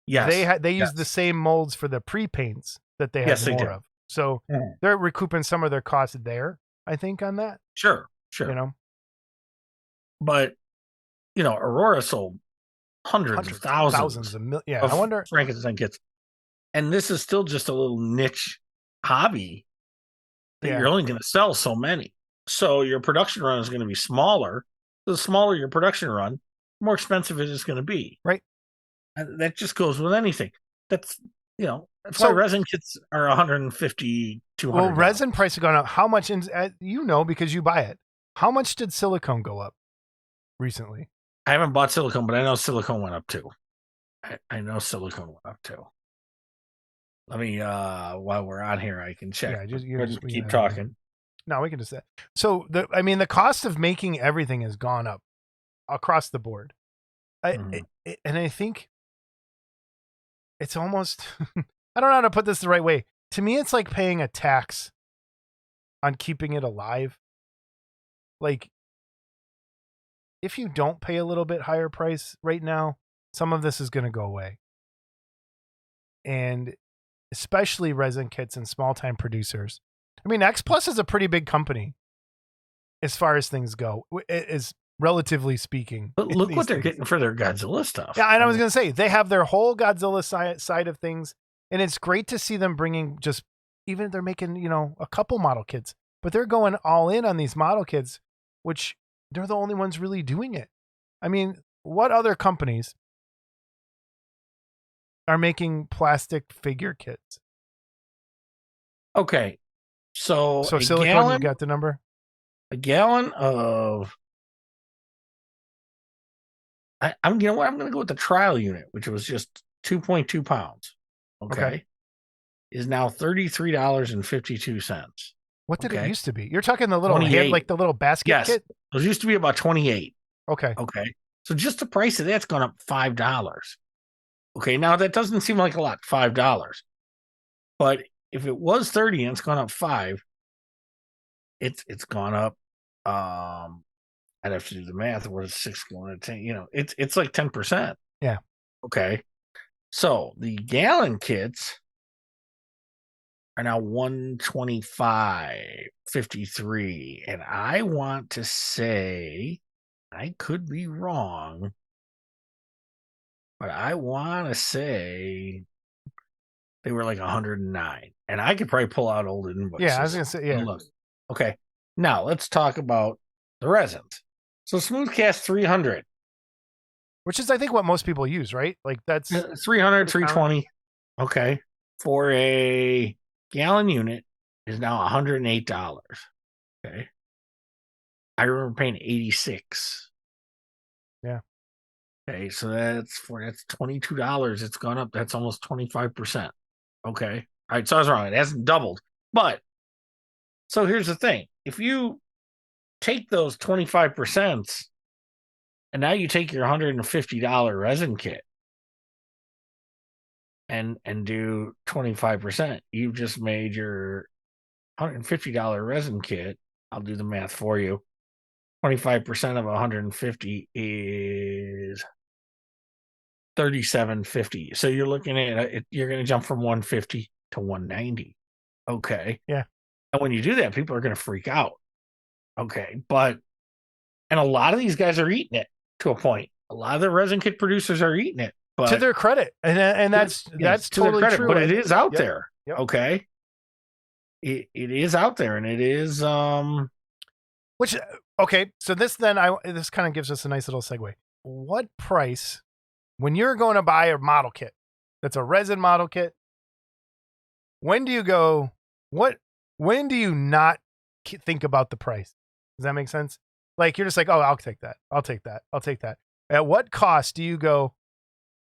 Yes. They used the same molds for the pre-paints that they had more of. So they're recouping some of their costs there, I think, on that. Sure. But, Aurora sold hundreds of thousands of millions. Yeah, of I wonder. Frankenstein kits. And this is still just a little niche hobby that you're only going to sell so many. So your production run is going to be smaller. The smaller your production run, the more expensive it is going to be. Right. And that just goes with anything. That's that's So- why resin kits are $150, $200. Well, resin price has gone up. How much? Because you buy it. How much did silicone go up recently? I haven't bought silicone, but I know silicone went up too. I know silicone went up too. Let me while we're on here, I can check. Yeah, just keep talking. No, we can just say. So the cost of making everything has gone up across the board. And I think it's almost I don't know how to put this the right way. To me, it's like paying a tax on keeping it alive. Like, if you don't pay a little bit higher price right now, some of this is going to go away. And especially resin kits and small time producers. I mean, X Plus is a pretty big company as far as things go, is relatively speaking. But look what they're getting for their Godzilla stuff. Yeah, and I was going to say, they have their whole Godzilla side of things. And it's great to see them bringing even if they're making, a couple model kits, but they're going all in on these model kits, which they're the only ones really doing it. I mean, what other companies are making plastic figure kits? Okay. So silicone, gallon, you got the number? A gallon of I'm going to go with the trial unit, which was just 2.2 pounds. Okay. Is now $33.52. What did it used to be? You're talking the little like the little basket kit? Those used to be about 28. Okay. So just the price of that's gone up $5. Okay. Now that doesn't seem like a lot, $5. But if it was 30 and it's gone up 5, it's gone up. I'd have to do the math. What is 6 going to 10? It's like 10%. Yeah. Okay. So the gallon kits are now $125.53, and I want to say, I could be wrong, but I want to say they were like $109, and I could probably pull out old invoices. Yeah, I was gonna say, yeah. Look. Okay, now let's talk about the resins. So Smoothcast 300, which is I think what most people use, right? Like that's 300, 320. Okay, for a gallon unit is now $108. Okay. I remember paying $86. Yeah. Okay, so that's $22. It's gone up. That's almost 25%. Okay. All right, so I was wrong. It hasn't doubled. But so here's the thing. If you take those 25% and now you take your $150 resin kit and do 25%, you've just made your $150 resin kit. I'll do the math for you. 25% of 150 is $37.50. So you're looking at it, you're going to jump from 150 to 190. Okay. Yeah. And when you do that, people are going to freak out. Okay. And a lot of these guys are eating it to a point. A lot of the resin kit producers are eating it. But to their credit, and that's totally true. But it is out there. Yep. Okay. It is out there, and it is which okay. So this kind of gives us a nice little segue. What price when you're going to buy a model kit that's a resin model kit? When do you go? When do you not think about the price? Does that make sense? Like you're just like, oh, I'll take that. I'll take that. I'll take that. At what cost do you go?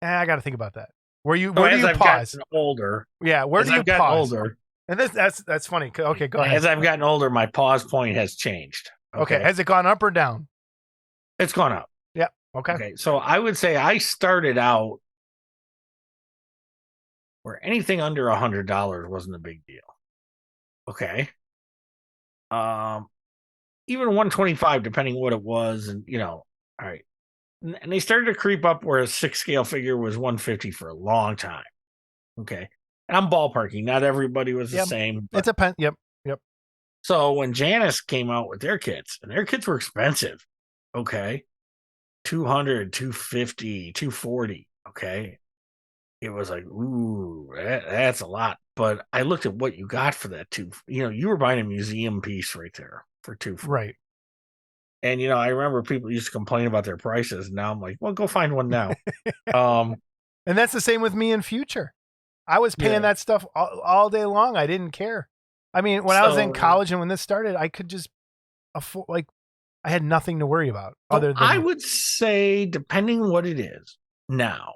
I got to think about that. Where do you pause? Older, yeah. Where do you pause? Older, and that's funny. Okay, go ahead. As I've gotten older, my pause point has changed. Okay. Has it gone up or down? It's gone up. Yeah. Okay. So I would say I started out where anything under $100 wasn't a big deal. Okay. Even 125, depending what it was, and all right. And they started to creep up where a 6 scale figure was 150 for a long time. Okay. And I'm ballparking. Not everybody was the same. It's a pen. Yep. So when Janus came out with their kits, and their kits were expensive. Okay. 200, 250, 240. Okay. It was like, ooh, that's a lot. But I looked at what you got for that too. You were buying a museum piece right there for $240. Right. And I remember people used to complain about their prices. And now I'm like, well, go find one now. Um, And that's the same with me in Future. I was paying Yeah. that stuff all day long. I didn't care. I mean, when I was in So- college and when this started, I could just afford, like, I had nothing to worry about other than I would say, depending what it is now,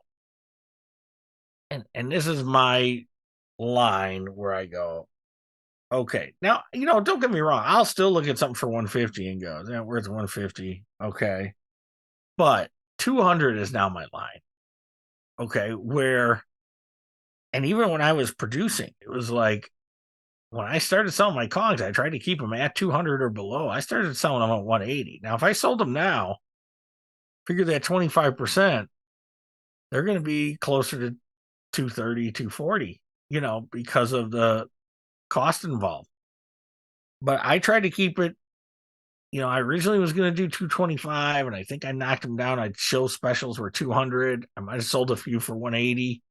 and this is my line where I go, okay, now don't get me wrong, I'll still look at something for 150 and go, yeah, worth 150, okay, but 200 is now my line, okay, and even when I was producing, it was like when I started selling my Kongs, I tried to keep them at 200 or below. I started selling them at 180. Now, if I sold them now, figure that 25%, they're going to be closer to 230, 240, because of the cost involved. But I tried to keep it, I originally was going to do 225, and I think I knocked them down. I'd show specials were 200. I might have sold a few for 180.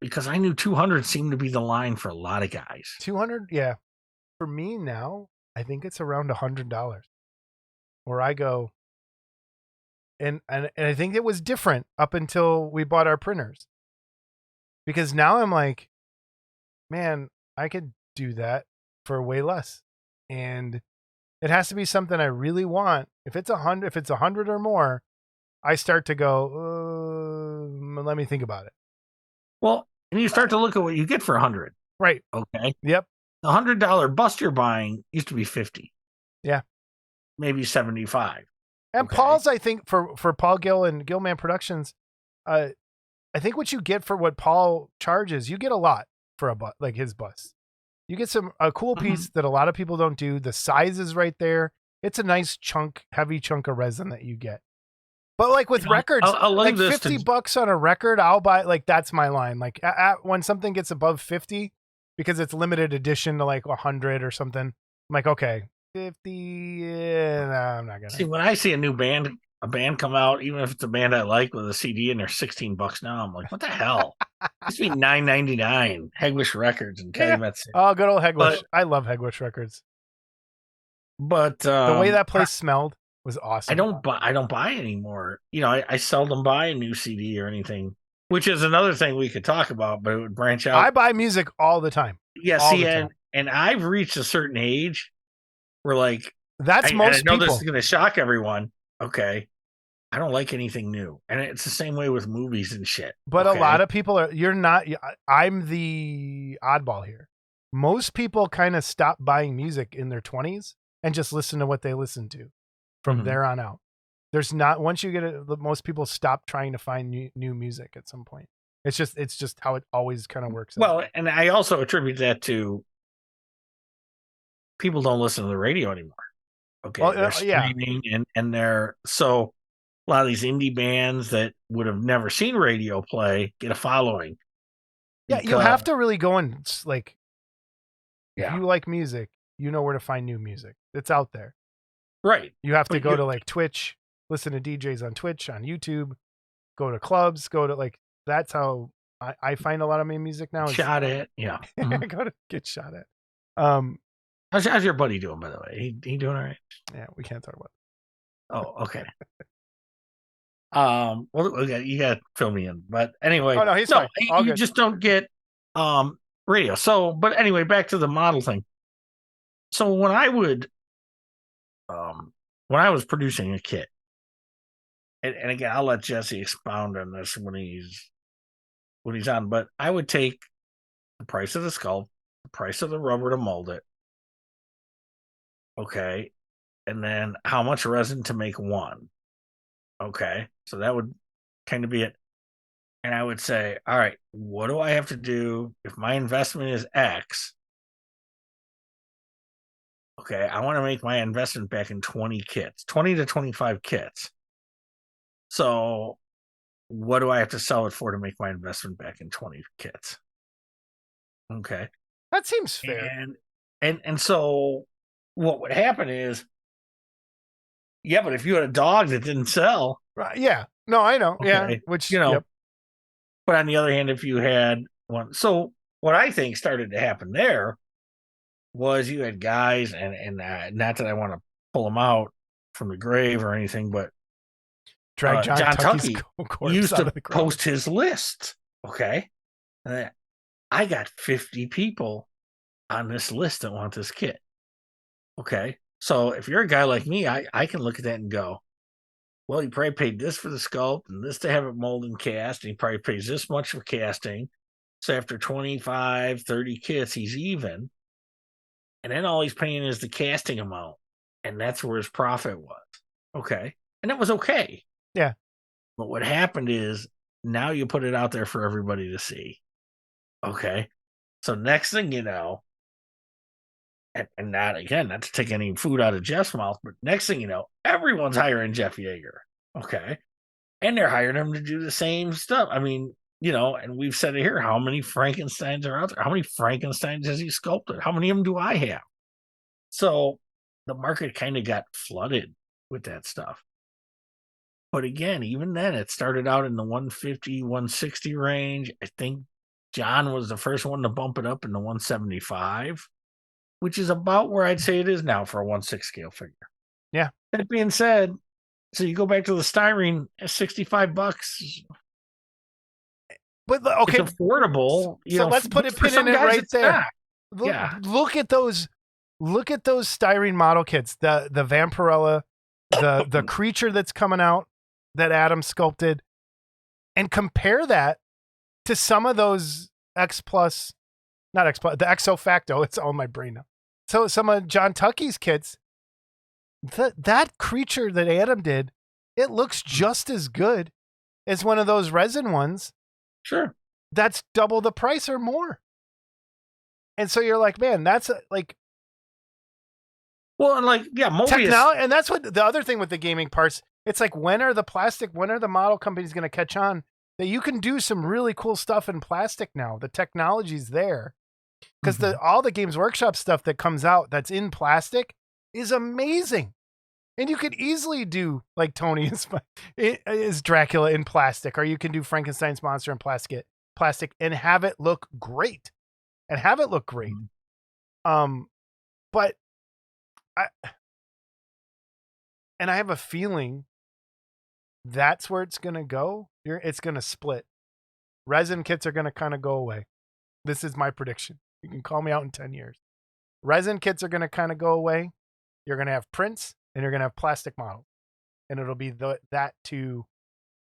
Because I knew 200 seemed to be the line for a lot of guys. 200. Yeah. For me now, I think it's around $100 where I go. And I think it was different up until we bought our printers, because now I'm like, man, I could do that for way less. And it has to be something I really want. If it's 100 or more, I start to go, let me think about it. Well, and you start to look at what you get for 100. Right. Okay. Yep. The $100 bust you're buying used to be 50. Yeah. Maybe 75. And Okay. Paul's, I think, for Paul Gill and Gillman Productions, I think what you get for what Paul charges, you get a lot for like his bus. You get a cool piece that a lot of people don't do. The size is right there. It's a nice heavy chunk of resin that you get. But like with records, I'll like leave this $50 on a record, I'll buy. Like, that's my line. Like when something gets above 50, because it's limited edition to like 100 or something, I'm like, okay, 50. Yeah, no, I'm not gonna. See, when I see a band come out, even if it's a band I like with a CD and they're $16 now, I'm like, what the hell? It used to be $9.99. Hegwish Records and Calumet City. Oh, good old Hegwish. I love Hegwish Records. But The way that place smelled was awesome. I don't buy anymore. I seldom buy a new CD or anything, which is another thing we could talk about, but it would branch out. I buy music all the time. Yeah, all see, the time. and I've reached a certain age where, like, that's most I know people. this is going to shock everyone. Okay, I don't like anything new, and it's the same way with movies and shit. But okay? a lot of people are. You're not. I'm the oddball here. Most people kind of stop buying music in their 20s and just listen to what they listen to from there on out. There's not, once you get it, most people stop trying to find new music at some point. It's just how it always kind of works. Well, and I also attribute that to people don't listen to the radio anymore. Okay, well, they're streaming and they're so a lot of these indie bands that would have never seen radio play get a following. Yeah, you have to really go and like, if you like music, you know where to find new music. It's out there. Right. You have to go to like Twitch, listen to DJs on Twitch, on YouTube, go to clubs, go to like, that's how I find a lot of my music now. Shot at, yeah. I gotta get shot at. How's your buddy doing, by the way? He doing all right? Yeah, we can't talk about it. Oh, okay. Well, you got to fill me in, but anyway. Oh no, he's fine. You just don't get radio. So, but anyway, back to the model thing. So when I was producing a kit, and again, I'll let Jesse expound on this when he's on, but I would take the price of the sculpt, the price of the rubber to mold it, okay, and then how much resin to make one, okay, so that would kind of be it. And I would say, all right, what do I have to do if my investment is X? Okay, I want to make my investment back in 20 kits, 20 to 25 kits. So what do I have to sell it for to make my investment back in 20 kits? Okay. That seems fair. And so what would happen is, yeah, but if you had a dog that didn't sell. Right. Yeah. No, I know. Okay. Yeah. Which, But on the other hand, if you had one, so what I think started to happen there was you had guys, and not that I want to pull them out, from the grave or anything, but Drag John Tucky's Tucky corpse used out to of the ground. post his list. Okay. And I got 50 people on this list that want this kit. Okay. So if you're a guy like me, I can look at that and go, well, he probably paid this for the sculpt and this to have it molded and cast. And he probably pays this much for casting. So after 25, 30 kits, he's even. And then all he's paying is the casting amount. And that's where his profit was. Okay. And that was okay. Yeah. But what happened is now you put it out there for everybody to see. Okay. So next thing you know, and not to take any food out of Jeff's mouth, but next thing you know, everyone's hiring Jeff Yeager. Okay. And they're hiring him to do the same stuff. I mean, and we've said it here, how many Frankensteins are out there? How many Frankensteins has he sculpted? How many of them do I have? So the market kind of got flooded with that stuff. But again, even then, it started out in the 150, 160 range. I think John was the first one to bump it up in the 175, which is about where I'd say it is now for a 1/6 scale figure. Yeah. That being said, so you go back to the styrene at $65. But okay, it's affordable. So let's put a pin in it right there. Yeah. Look at those styrene model kits. The Vampirella, the creature that's coming out that Adam sculpted, and compare that to some of those the Exo Facto. It's all in my brain now. So some of John Tucky's kits, that creature that Adam did, it looks just as good as one of those resin ones. Sure. That's double the price or more. And so you're like, man, that's well, and Mobius. And that's what the other thing with the gaming parts, it's like, when are the model companies going to catch on that you can do some really cool stuff in plastic now? The technology's there. Because all the Games Workshop stuff that comes out that's in plastic is amazing. And you could easily do like Tony is Dracula in plastic, or you can do Frankenstein's monster in plastic and have it look great. But I have a feeling that's where it's going to go. It's going to split. Resin kits are going to kind of go away. This is my prediction. You can call me out in 10 years. Resin kits are going to kind of go away. You're going to have prints and you're going to have plastic models. And it'll be that two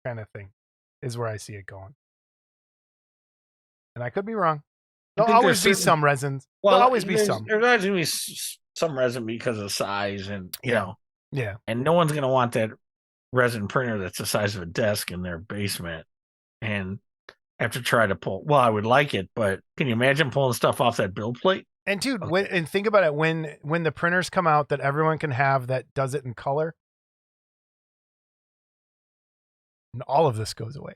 kind of thing is where I see it going. And I could be wrong. There'll always be some resins. There'll always be some. There's always going to be some resin because of size and, Yeah. And no one's going to want that resin printer that's the size of a desk in their basement and have to try to pull. Well, I would like it, but can you imagine pulling stuff off that build plate? And dude, and think about it, when the printers come out that everyone can have that does it in color, and all of this goes away,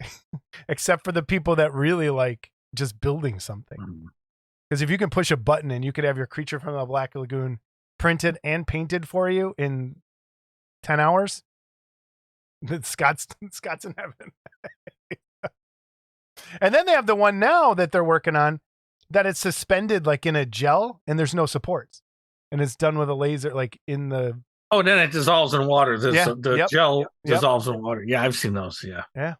except for the people that really like just building something. Because if you can push a button and you could have your creature from the Black Lagoon printed and painted for you in 10 hours, Scott's in heaven. And then they have the one now that they're working on that it's suspended like in a gel and there's no supports. And it's done with a laser like in the... Oh, then it dissolves in water. The gel dissolves in water. Yeah, I've seen those. Yeah. Yeah.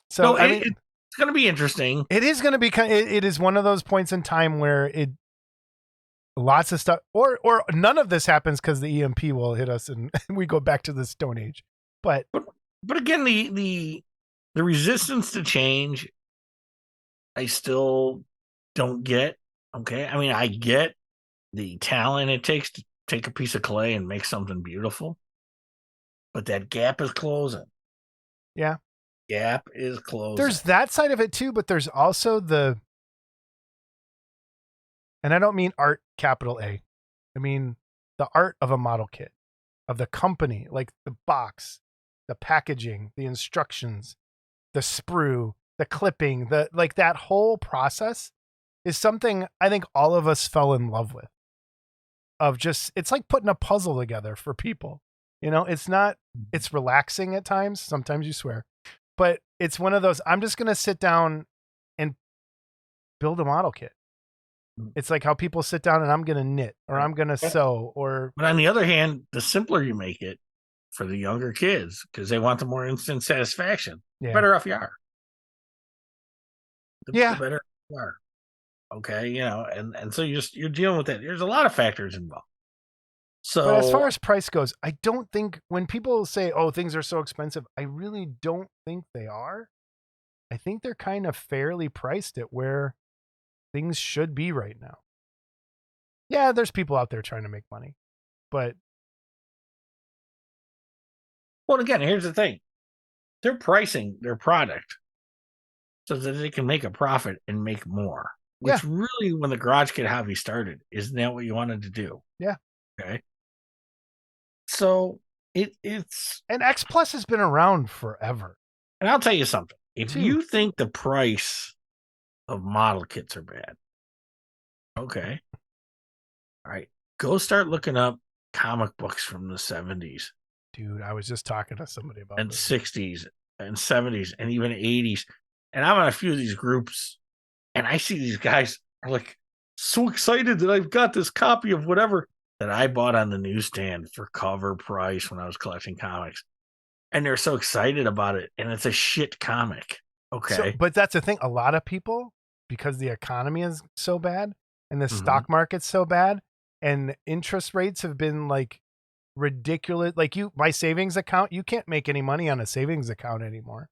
So it's going to be interesting. It is going to be it is one of those points in time where lots of stuff or none of this happens because the EMP will hit us and we go back to the Stone Age. But again, the resistance to change, I still don't get. Okay. I mean, I get the talent it takes to take a piece of clay and make something beautiful, but that gap is closing. Yeah. Gap is closing. There's that side of it too, but there's also and I don't mean art capital A. I mean the art of a model kit, of the company, like the box, the packaging, the instructions, the sprue, the clipping, that whole process is something I think all of us fell in love with. It's like putting a puzzle together for people. It's relaxing at times. Sometimes you swear, but it's one of those, I'm just going to sit down and build a model kit. It's like how people sit down and I'm going to knit or I'm going to sew or. But on the other hand, the simpler you make it, for the younger kids because they want the more instant satisfaction. Yeah. The better off you are. Yeah. The better you are. Okay, and so you're dealing with that. There's a lot of factors involved. So, but as far as price goes, I don't think when people say, "Oh, things are so expensive," I really don't think they are. I think they're kind of fairly priced at where things should be right now. Yeah, there's people out there trying to make money, but well, again, here's the thing: they're pricing their product so that they can make a profit and make more. Which really, when the Garage Kid hobby started, isn't that what you wanted to do? Yeah. Okay. So it's and X Plus has been around forever. And I'll tell you something: if Too. you think the price of model kits are bad, okay, all right, go start looking up comic books from the 70s. Dude, I was just talking to somebody about and this. 60s and 70s and even 80s. And I'm on a few of these groups and I see these guys are like so excited that I've got this copy of whatever that I bought on the newsstand for cover price when I was collecting comics. And they're so excited about it. And it's a shit comic. Okay. So, but that's the thing. A lot of people, because the economy is so bad and the stock market's so bad and interest rates have been like ridiculous. Like my savings account, you can't make any money on a savings account anymore.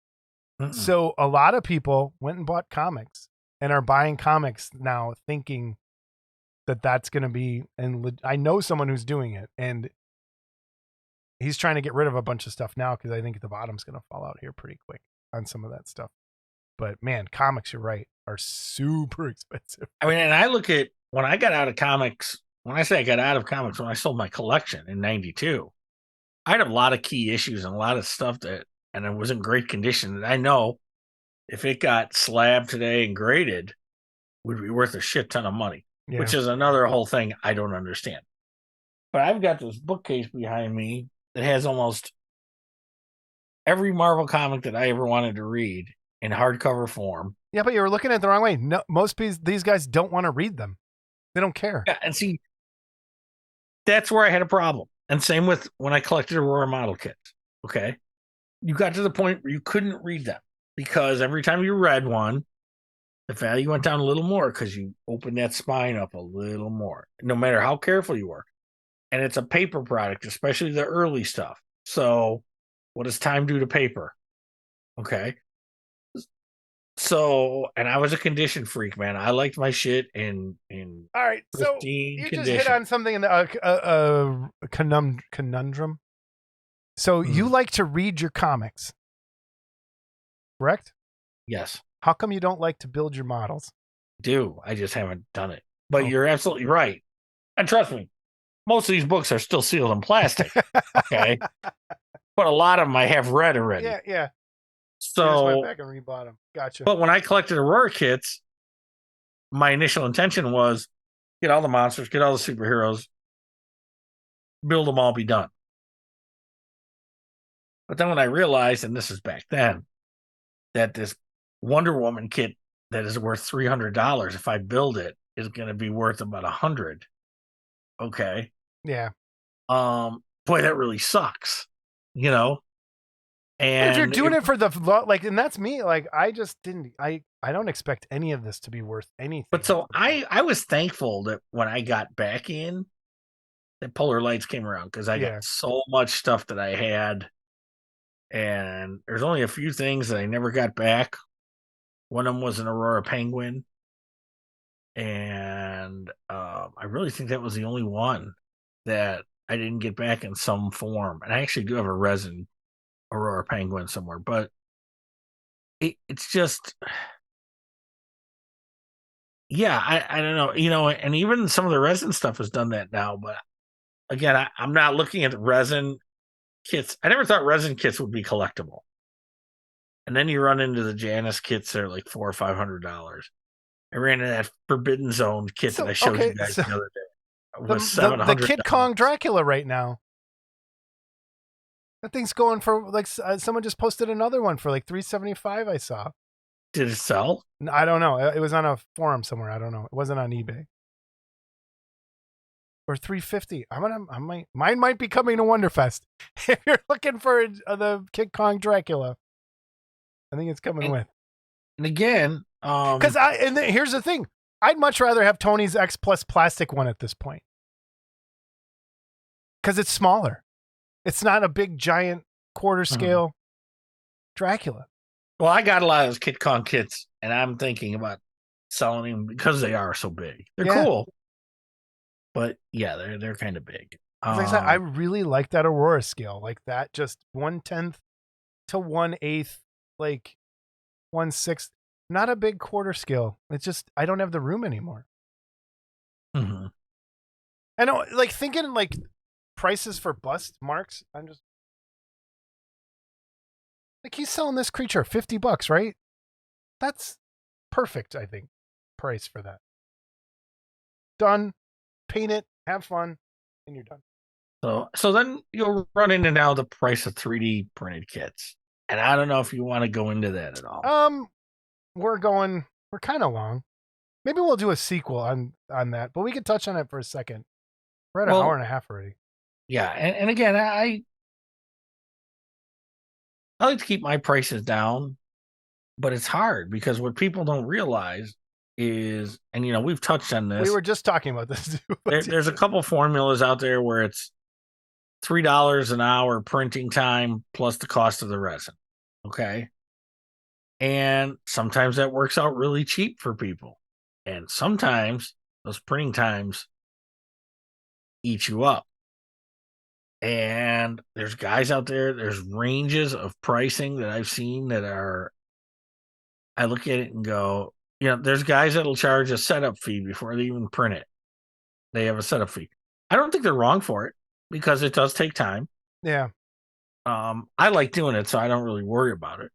So a lot of people went and bought comics and are buying comics now thinking that that's going to be, and I know someone who's doing it and he's trying to get rid of a bunch of stuff now because I think the bottom's going to fall out here pretty quick on some of that stuff. But man, comics, you're right, are super expensive. I mean, and I look at when I got out of comics, when I say I got out of comics, when I sold my collection in 92, I had a lot of key issues and a lot of stuff and it was in great condition that I know if it got slabbed today and graded would be worth a shit ton of money, which is another whole thing I don't understand. But I've got this bookcase behind me that has almost every Marvel comic that I ever wanted to read in hardcover form. Yeah, but you were looking at it the wrong way. No, most these guys don't want to read them. They don't care. Yeah, and see, that's where I had a problem. And same with when I collected Aurora model kits. Okay. You got to the point where you couldn't read them because every time you read one, the value went down a little more because you opened that spine up a little more, no matter how careful you were. And it's a paper product, especially the early stuff. So what does time do to paper? Okay. So, and I was a condition freak, man. I liked my shit in all right. So you just hit on something in the conundrum. So you like to read your comics, correct? Yes. How come you don't like to build your models? I just haven't done it. But you're absolutely right. And trust me, most of these books are still sealed in plastic. Okay. But a lot of them I have read already. Yeah. So I just went back and rebought them. Gotcha. But when I collected Aurora kits, my initial intention was get all the monsters, get all the superheroes, build them all, be done. But then when I realized, and this is back then, that this Wonder Woman kit that is worth $300, if I build it, is going to be worth about $100. Okay. Yeah. Boy, that really sucks. And if you're doing it for the and that's me. Like I just didn't. I don't expect any of this to be worth anything. But so I was thankful that when I got back in, that Polar Lights came around because I got so much stuff that I had. And there's only a few things that I never got back. One of them was an Aurora Penguin. And I really think that was the only one that I didn't get back in some form. And I actually do have a resin Aurora Penguin somewhere. But it's just... Yeah, I don't know. And even some of the resin stuff has done that now. But again, I'm not looking at the resin kits. I never thought resin kits would be collectible. And then you run into the Janus kits that are like $400 or $500. I ran into that Forbidden Zone kit that I showed you guys the other day. It was $700. The Kid Kong Dracula right now. That thing's going for like someone just posted another one for like $375. I saw. Did it sell? I don't know. It was on a forum somewhere. I don't know. It wasn't on eBay. or $350. Mine might be coming to Wonderfest. If you're looking for the Kid Kong Dracula, I think it's coming with. And again, Because here's the thing, I'd much rather have Tony's X Plus plastic one at this point. Because it's smaller. It's not a big, giant, quarter scale Dracula. Well, I got a lot of those Kid Kong kits, and I'm thinking about selling them because they are so big. They're cool. But yeah, they're kind of big. Like I said, I really like that Aurora scale. Like that, just 1/10 to 1/8, like 1/6. Not a big quarter scale. It's just, I don't have the room anymore. Mm-hmm. I know, like thinking like prices for bust marks. I'm just like, he's selling this creature $50, right? That's perfect, I think. Price for that. Done. Paint it. Have fun, and you're done. So then you'll run into now the price of 3D printed kits, and I don't know if you want to go into that at all. We're kind of long. Maybe we'll do a sequel on that, but we could touch on it for a second. We're at an hour and a half already. Yeah, and again, I like to keep my prices down, but it's hard because what people don't realize is, and we've touched on this. We were just talking about this too. There's a couple formulas out there where it's $3 an hour printing time plus the cost of the resin. Okay. And sometimes that works out really cheap for people. And sometimes those printing times eat you up. And there's guys out there, there's ranges of pricing that I've seen that I look at it and go, there's guys that'll charge a setup fee before they even print it. They have a setup fee. I don't think they're wrong for it because it does take time. Yeah. I like doing it, so I don't really worry about it.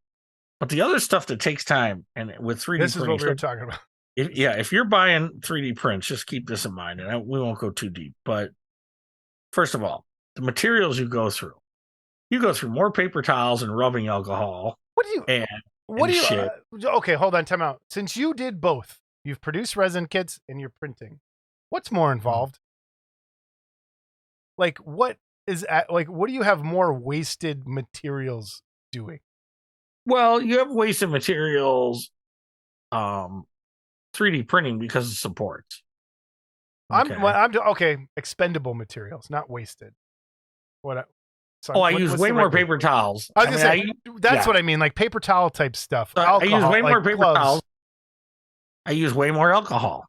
But the other stuff that takes time, and with 3D printing, this is what we were talking about. If you're buying 3D prints, just keep this in mind, and we won't go too deep. But first of all, the materials you go through more paper towels and rubbing alcohol. Okay, hold on, time out. Since you did both, you've produced resin kits and you're printing. What's more involved? Like, what do you have more wasted materials doing? Well, you have wasted materials, 3D printing because of supports. Okay. I'm okay. Expendable materials, not wasted. I use way more paper towels. I was gonna say that's what I mean, like paper towel type stuff. Alcohol, I use way more paper towels. I use way more alcohol.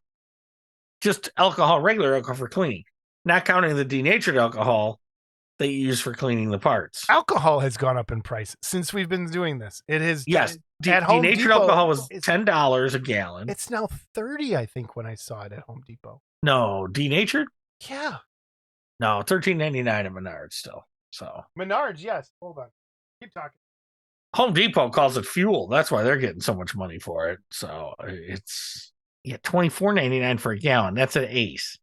Just alcohol, regular alcohol for cleaning, not counting the denatured alcohol that you use for cleaning the parts. Alcohol has gone up in price since we've been doing this. It has. Yes, denatured alcohol was $10 a gallon. It's now $30, I think, when I saw it at Home Depot. No, denatured? Yeah. No, $13.99 at Menards still. So Menards, yes. Hold on, keep talking. Home Depot calls it fuel. That's why they're getting so much money for it. So it's $24.99 for a gallon. That's an ace.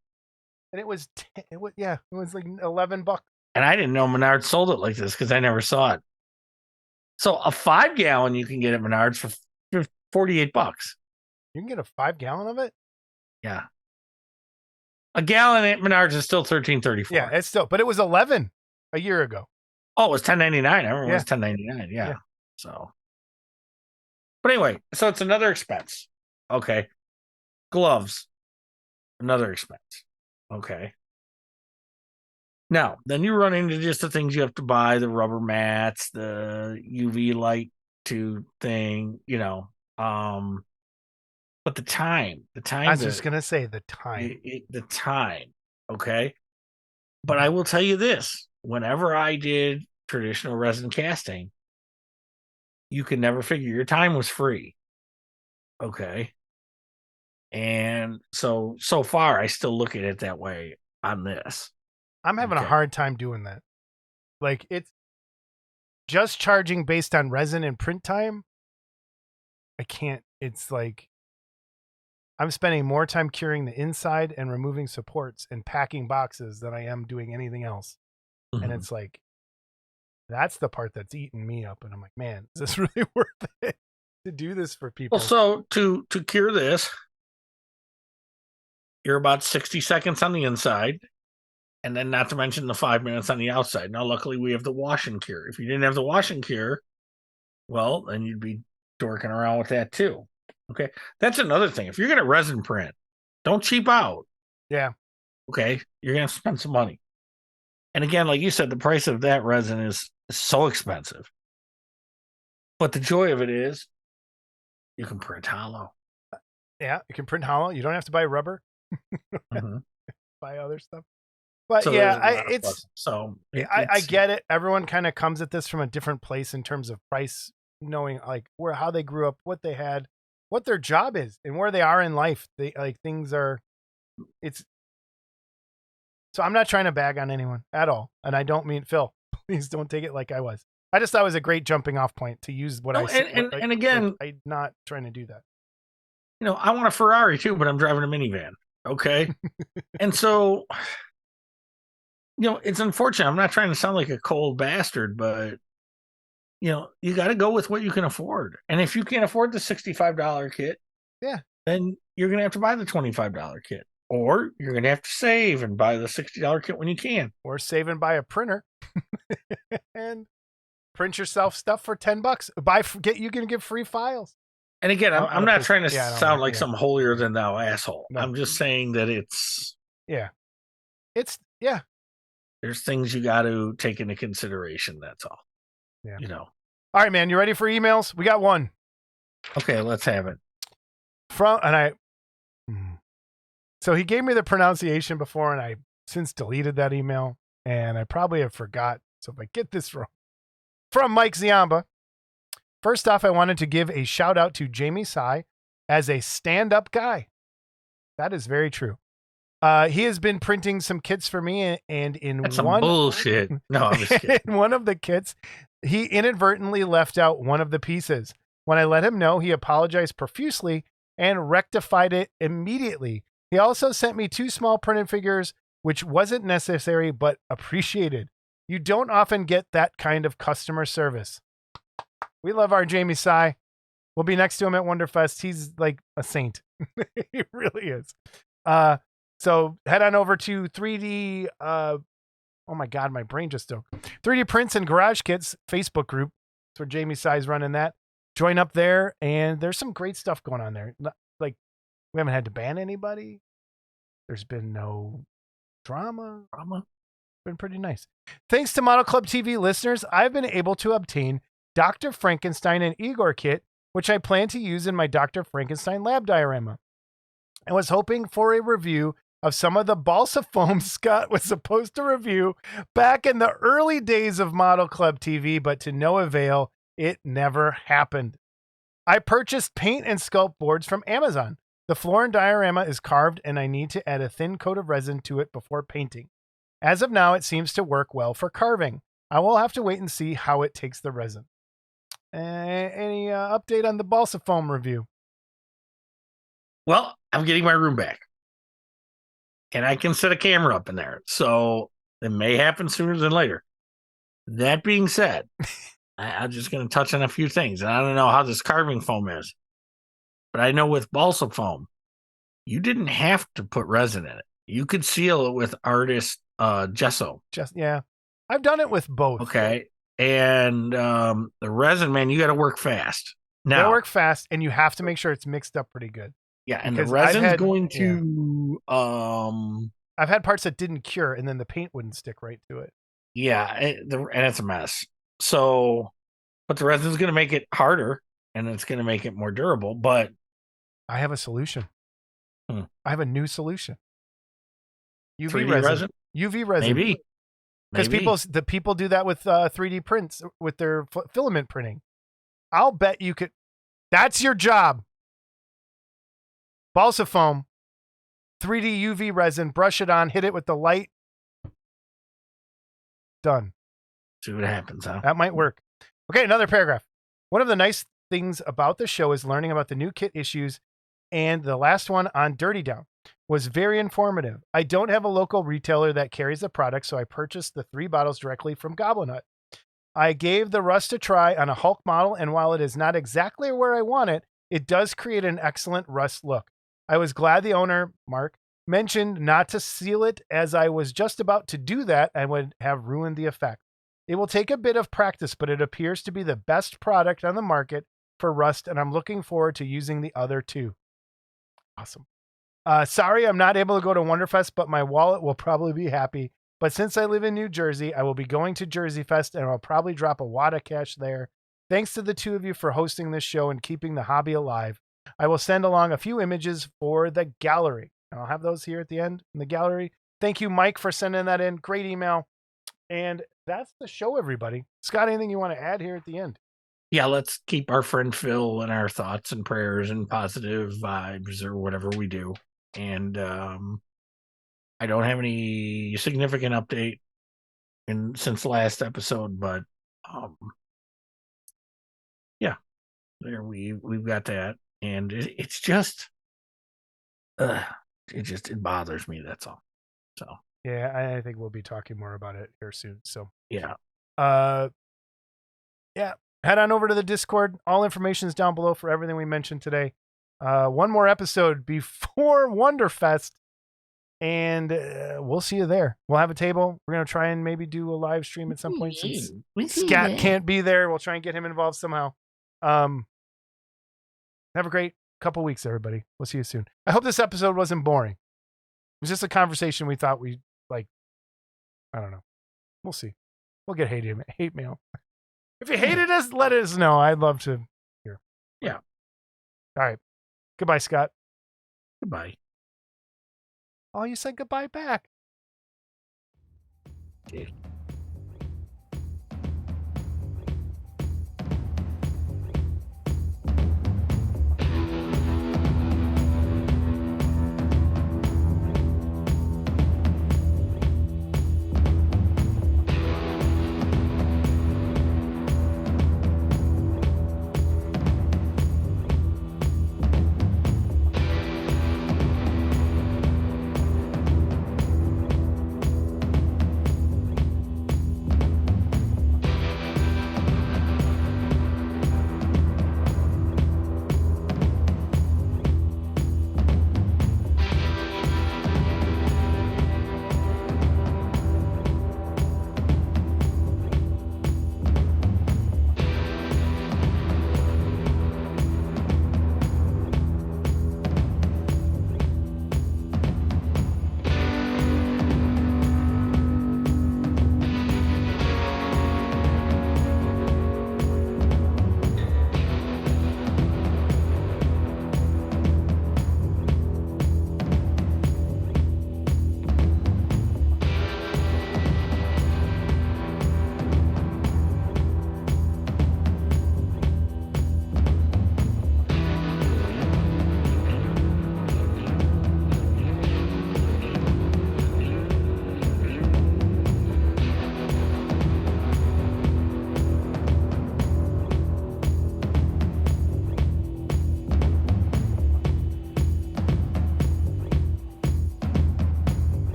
And it was like $11. And I didn't know Menards sold it like this because I never saw it. So a 5-gallon you can get at Menards for $48. You can get a 5-gallon of it? Yeah. A gallon at Menards is still $13.34. Yeah, it's still, but it was $11 a year ago. Oh, it was $10.99. I remember it was $10.99. Yeah. So, but anyway, so it's another expense. Okay. Gloves, another expense. Okay. Now, then you run into just the things you have to buy, the rubber mats, the UV light tube thing, but the time. I was just going to say the time. The time, okay? But I will tell you this. Whenever I did traditional resin casting, you could never figure your time was free, okay? And so far, I still look at it that way on this. I'm having a hard time doing that. Like, it's just charging based on resin and print time. I can't. It's like I'm spending more time curing the inside and removing supports and packing boxes than I am doing anything else. Mm-hmm. And it's like, that's the part that's eating me up. And I'm like, man, is this really worth it to do this for people? Well, so to cure this, you're about 60 seconds on the inside. And then not to mention the 5 minutes on the outside. Now, luckily, we have the wash and cure. If you didn't have the wash and cure, well, then you'd be dorking around with that too. Okay. That's another thing. If you're going to resin print, don't cheap out. Yeah. Okay. You're going to spend some money. And again, like you said, the price of that resin is so expensive. But the joy of it is you can print hollow. Yeah. You can print hollow. You don't have to buy rubber, Mhm. buy other stuff. But So yeah, there's a lot of plus. I it's get it. Everyone kind of comes at this from a different place in terms of price, knowing like how they grew up, what they had, what their job is, and where they are in life. They like things are. It's so I'm not trying to bag on anyone at all, and I don't mean Phil. Please don't take it like I was. I just thought it was a great jumping off point to use what No, I said. and again, I'm not trying to do that. I want a Ferrari too, but I'm driving a minivan. Okay. And so, it's unfortunate. I'm not trying to sound like a cold bastard, but you got to go with what you can afford. And if you can't afford the $65 kit, yeah, then you're going to have to buy the $25 kit, or you're going to have to save and buy the $60 kit when you can, or save and buy a printer and print yourself stuff for $10. You can get free files. And again, I'm not trying to sound like yeah. some holier than thou asshole. No. I'm just saying that it's there's things you got to take into consideration. That's all. Yeah. All right, man. You ready for emails? We got one. Okay, let's have it. So he gave me the pronunciation before, and I since deleted that email, and I probably have forgot. So if I get this wrong, from Mike Ziamba. First off, I wanted to give a shout out to Jamie Sy as a stand-up guy. That is very true. He has been printing some kits for me, and That's some bullshit. No, I'm just kidding. In one of the kits, he inadvertently left out one of the pieces. When I let him know, he apologized profusely and rectified it immediately. He also sent me 2 small printed figures, which wasn't necessary but appreciated. You don't often get that kind of customer service. We love our Jamie Sy. We'll be next to him at Wonderfest. He's like a saint. He really is. So head on over to 3D. Oh my God, my brain just broke. 3D Prints and Garage Kits Facebook group. That's where Jamie Sy's running that. Join up there, and there's some great stuff going on there. Like, we haven't had to ban anybody. There's been no drama. Been pretty nice. Thanks to Model Club TV listeners, I've been able to obtain Dr. Frankenstein and Igor kit, which I plan to use in my Dr. Frankenstein lab diorama. I was hoping for a review of some of the balsa foam Scott was supposed to review back in the early days of Model Club TV, but to no avail, it never happened. I purchased paint and sculpt boards from Amazon. The floor and diorama is carved, and I need to add a thin coat of resin to it before painting. As of now, it seems to work well for carving. I will have to wait and see how it takes the resin. Any update on the balsa foam review? Well, I'm getting my room back, and I can set a camera up in there, so it may happen sooner than later. That being said, I'm just going to touch on a few things, and I don't know how this carving foam is, but I know with balsa foam, you didn't have to put resin in it. You could seal it with artist gesso. Yeah, I've done it with both. Okay. And the resin, man, you got to work fast. Now, you got to work fast, and you have to make sure it's mixed up pretty good. Yeah, and the resin's going to... I've had parts that didn't cure, and then the paint wouldn't stick right to it. Yeah, and it's a mess. So, but the resin's going to make it harder, and it's going to make it more durable, but... I have a solution. I have a new solution. UV resin? UV resin. Maybe. Because people do that with 3D prints, with their filament printing. I'll bet you could. That's your job. Balsa foam, 3D UV resin, brush it on, hit it with the light. Done. See what happens, huh? That might work. Okay, another paragraph. One of the nice things about the show is learning about the new kit issues, and the last one on Dirty Down was very informative. I don't have a local retailer that carries the product, so I purchased the 3 bottles directly from Goblin Hut. I gave the rust a try on a Hulk model, and while it is not exactly where I want it, it does create an excellent rust look. I was glad the owner, Mark, mentioned not to seal it, as I was just about to do that and would have ruined the effect. It will take a bit of practice, but it appears to be the best product on the market for rust, and I'm looking forward to using the other two. Awesome. Sorry, I'm not able to go to Wonderfest, but my wallet will probably be happy. But since I live in New Jersey, I will be going to Jersey Fest, and I'll probably drop a wad of cash there. Thanks to the two of you for hosting this show and keeping the hobby alive. I will send along a few images for the gallery. And I'll have those here at the end in the gallery. Thank you, Mike, for sending that in. Great email. And that's the show, everybody. Scott, anything you want to add here at the end? Yeah, let's keep our friend Phil in our thoughts and prayers and positive vibes or whatever we do. And I don't have any significant update since the last episode, but yeah, there we've got that, and it's just it bothers me. That's all. So yeah, I think we'll be talking more about it here soon. So yeah, yeah. Head on over to the Discord. All information is down below for everything we mentioned today. One more episode before Wonderfest, and we'll see you there. We'll have a table. We're going to try and maybe do a live stream at some point since Scat can't be there. We'll try and get him involved somehow. Have a great couple weeks, everybody. We'll see you soon. I hope this episode wasn't boring. It was just a conversation we thought we like. I don't know. We'll see. We'll get hate mail. If you hated us, let us know. I'd love to hear. Yeah. All right. Goodbye, Scott. Goodbye. Oh, you said goodbye back. Okay.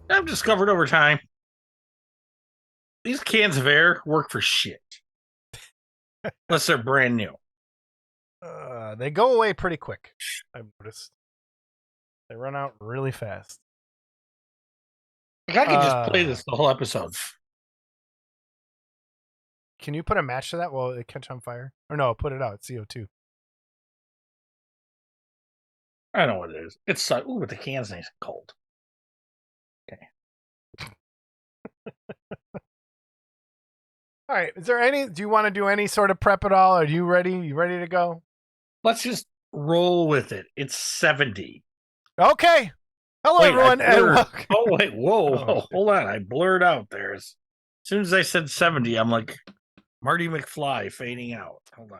I've discovered over time these cans of air work for shit. Unless they're brand new. They go away pretty quick, I've noticed. They run out really fast. Like I could just play this the whole episode. Can you put a match to that while it catch on fire? Or no, put it out. It's CO2. I know what it is. It's ooh, but the can's nice and cold. Okay. All right. Is there any? Do you want to do any sort of prep at all? Are you ready? You ready to go? Let's just roll with it. It's 70. Okay. Hello, Wait, everyone, I and blurred. welcome. Oh, wait. Whoa. Oh, shit. Hold on. I blurred out there. As soon as I said 70, I'm like Marty McFly fading out. Hold on.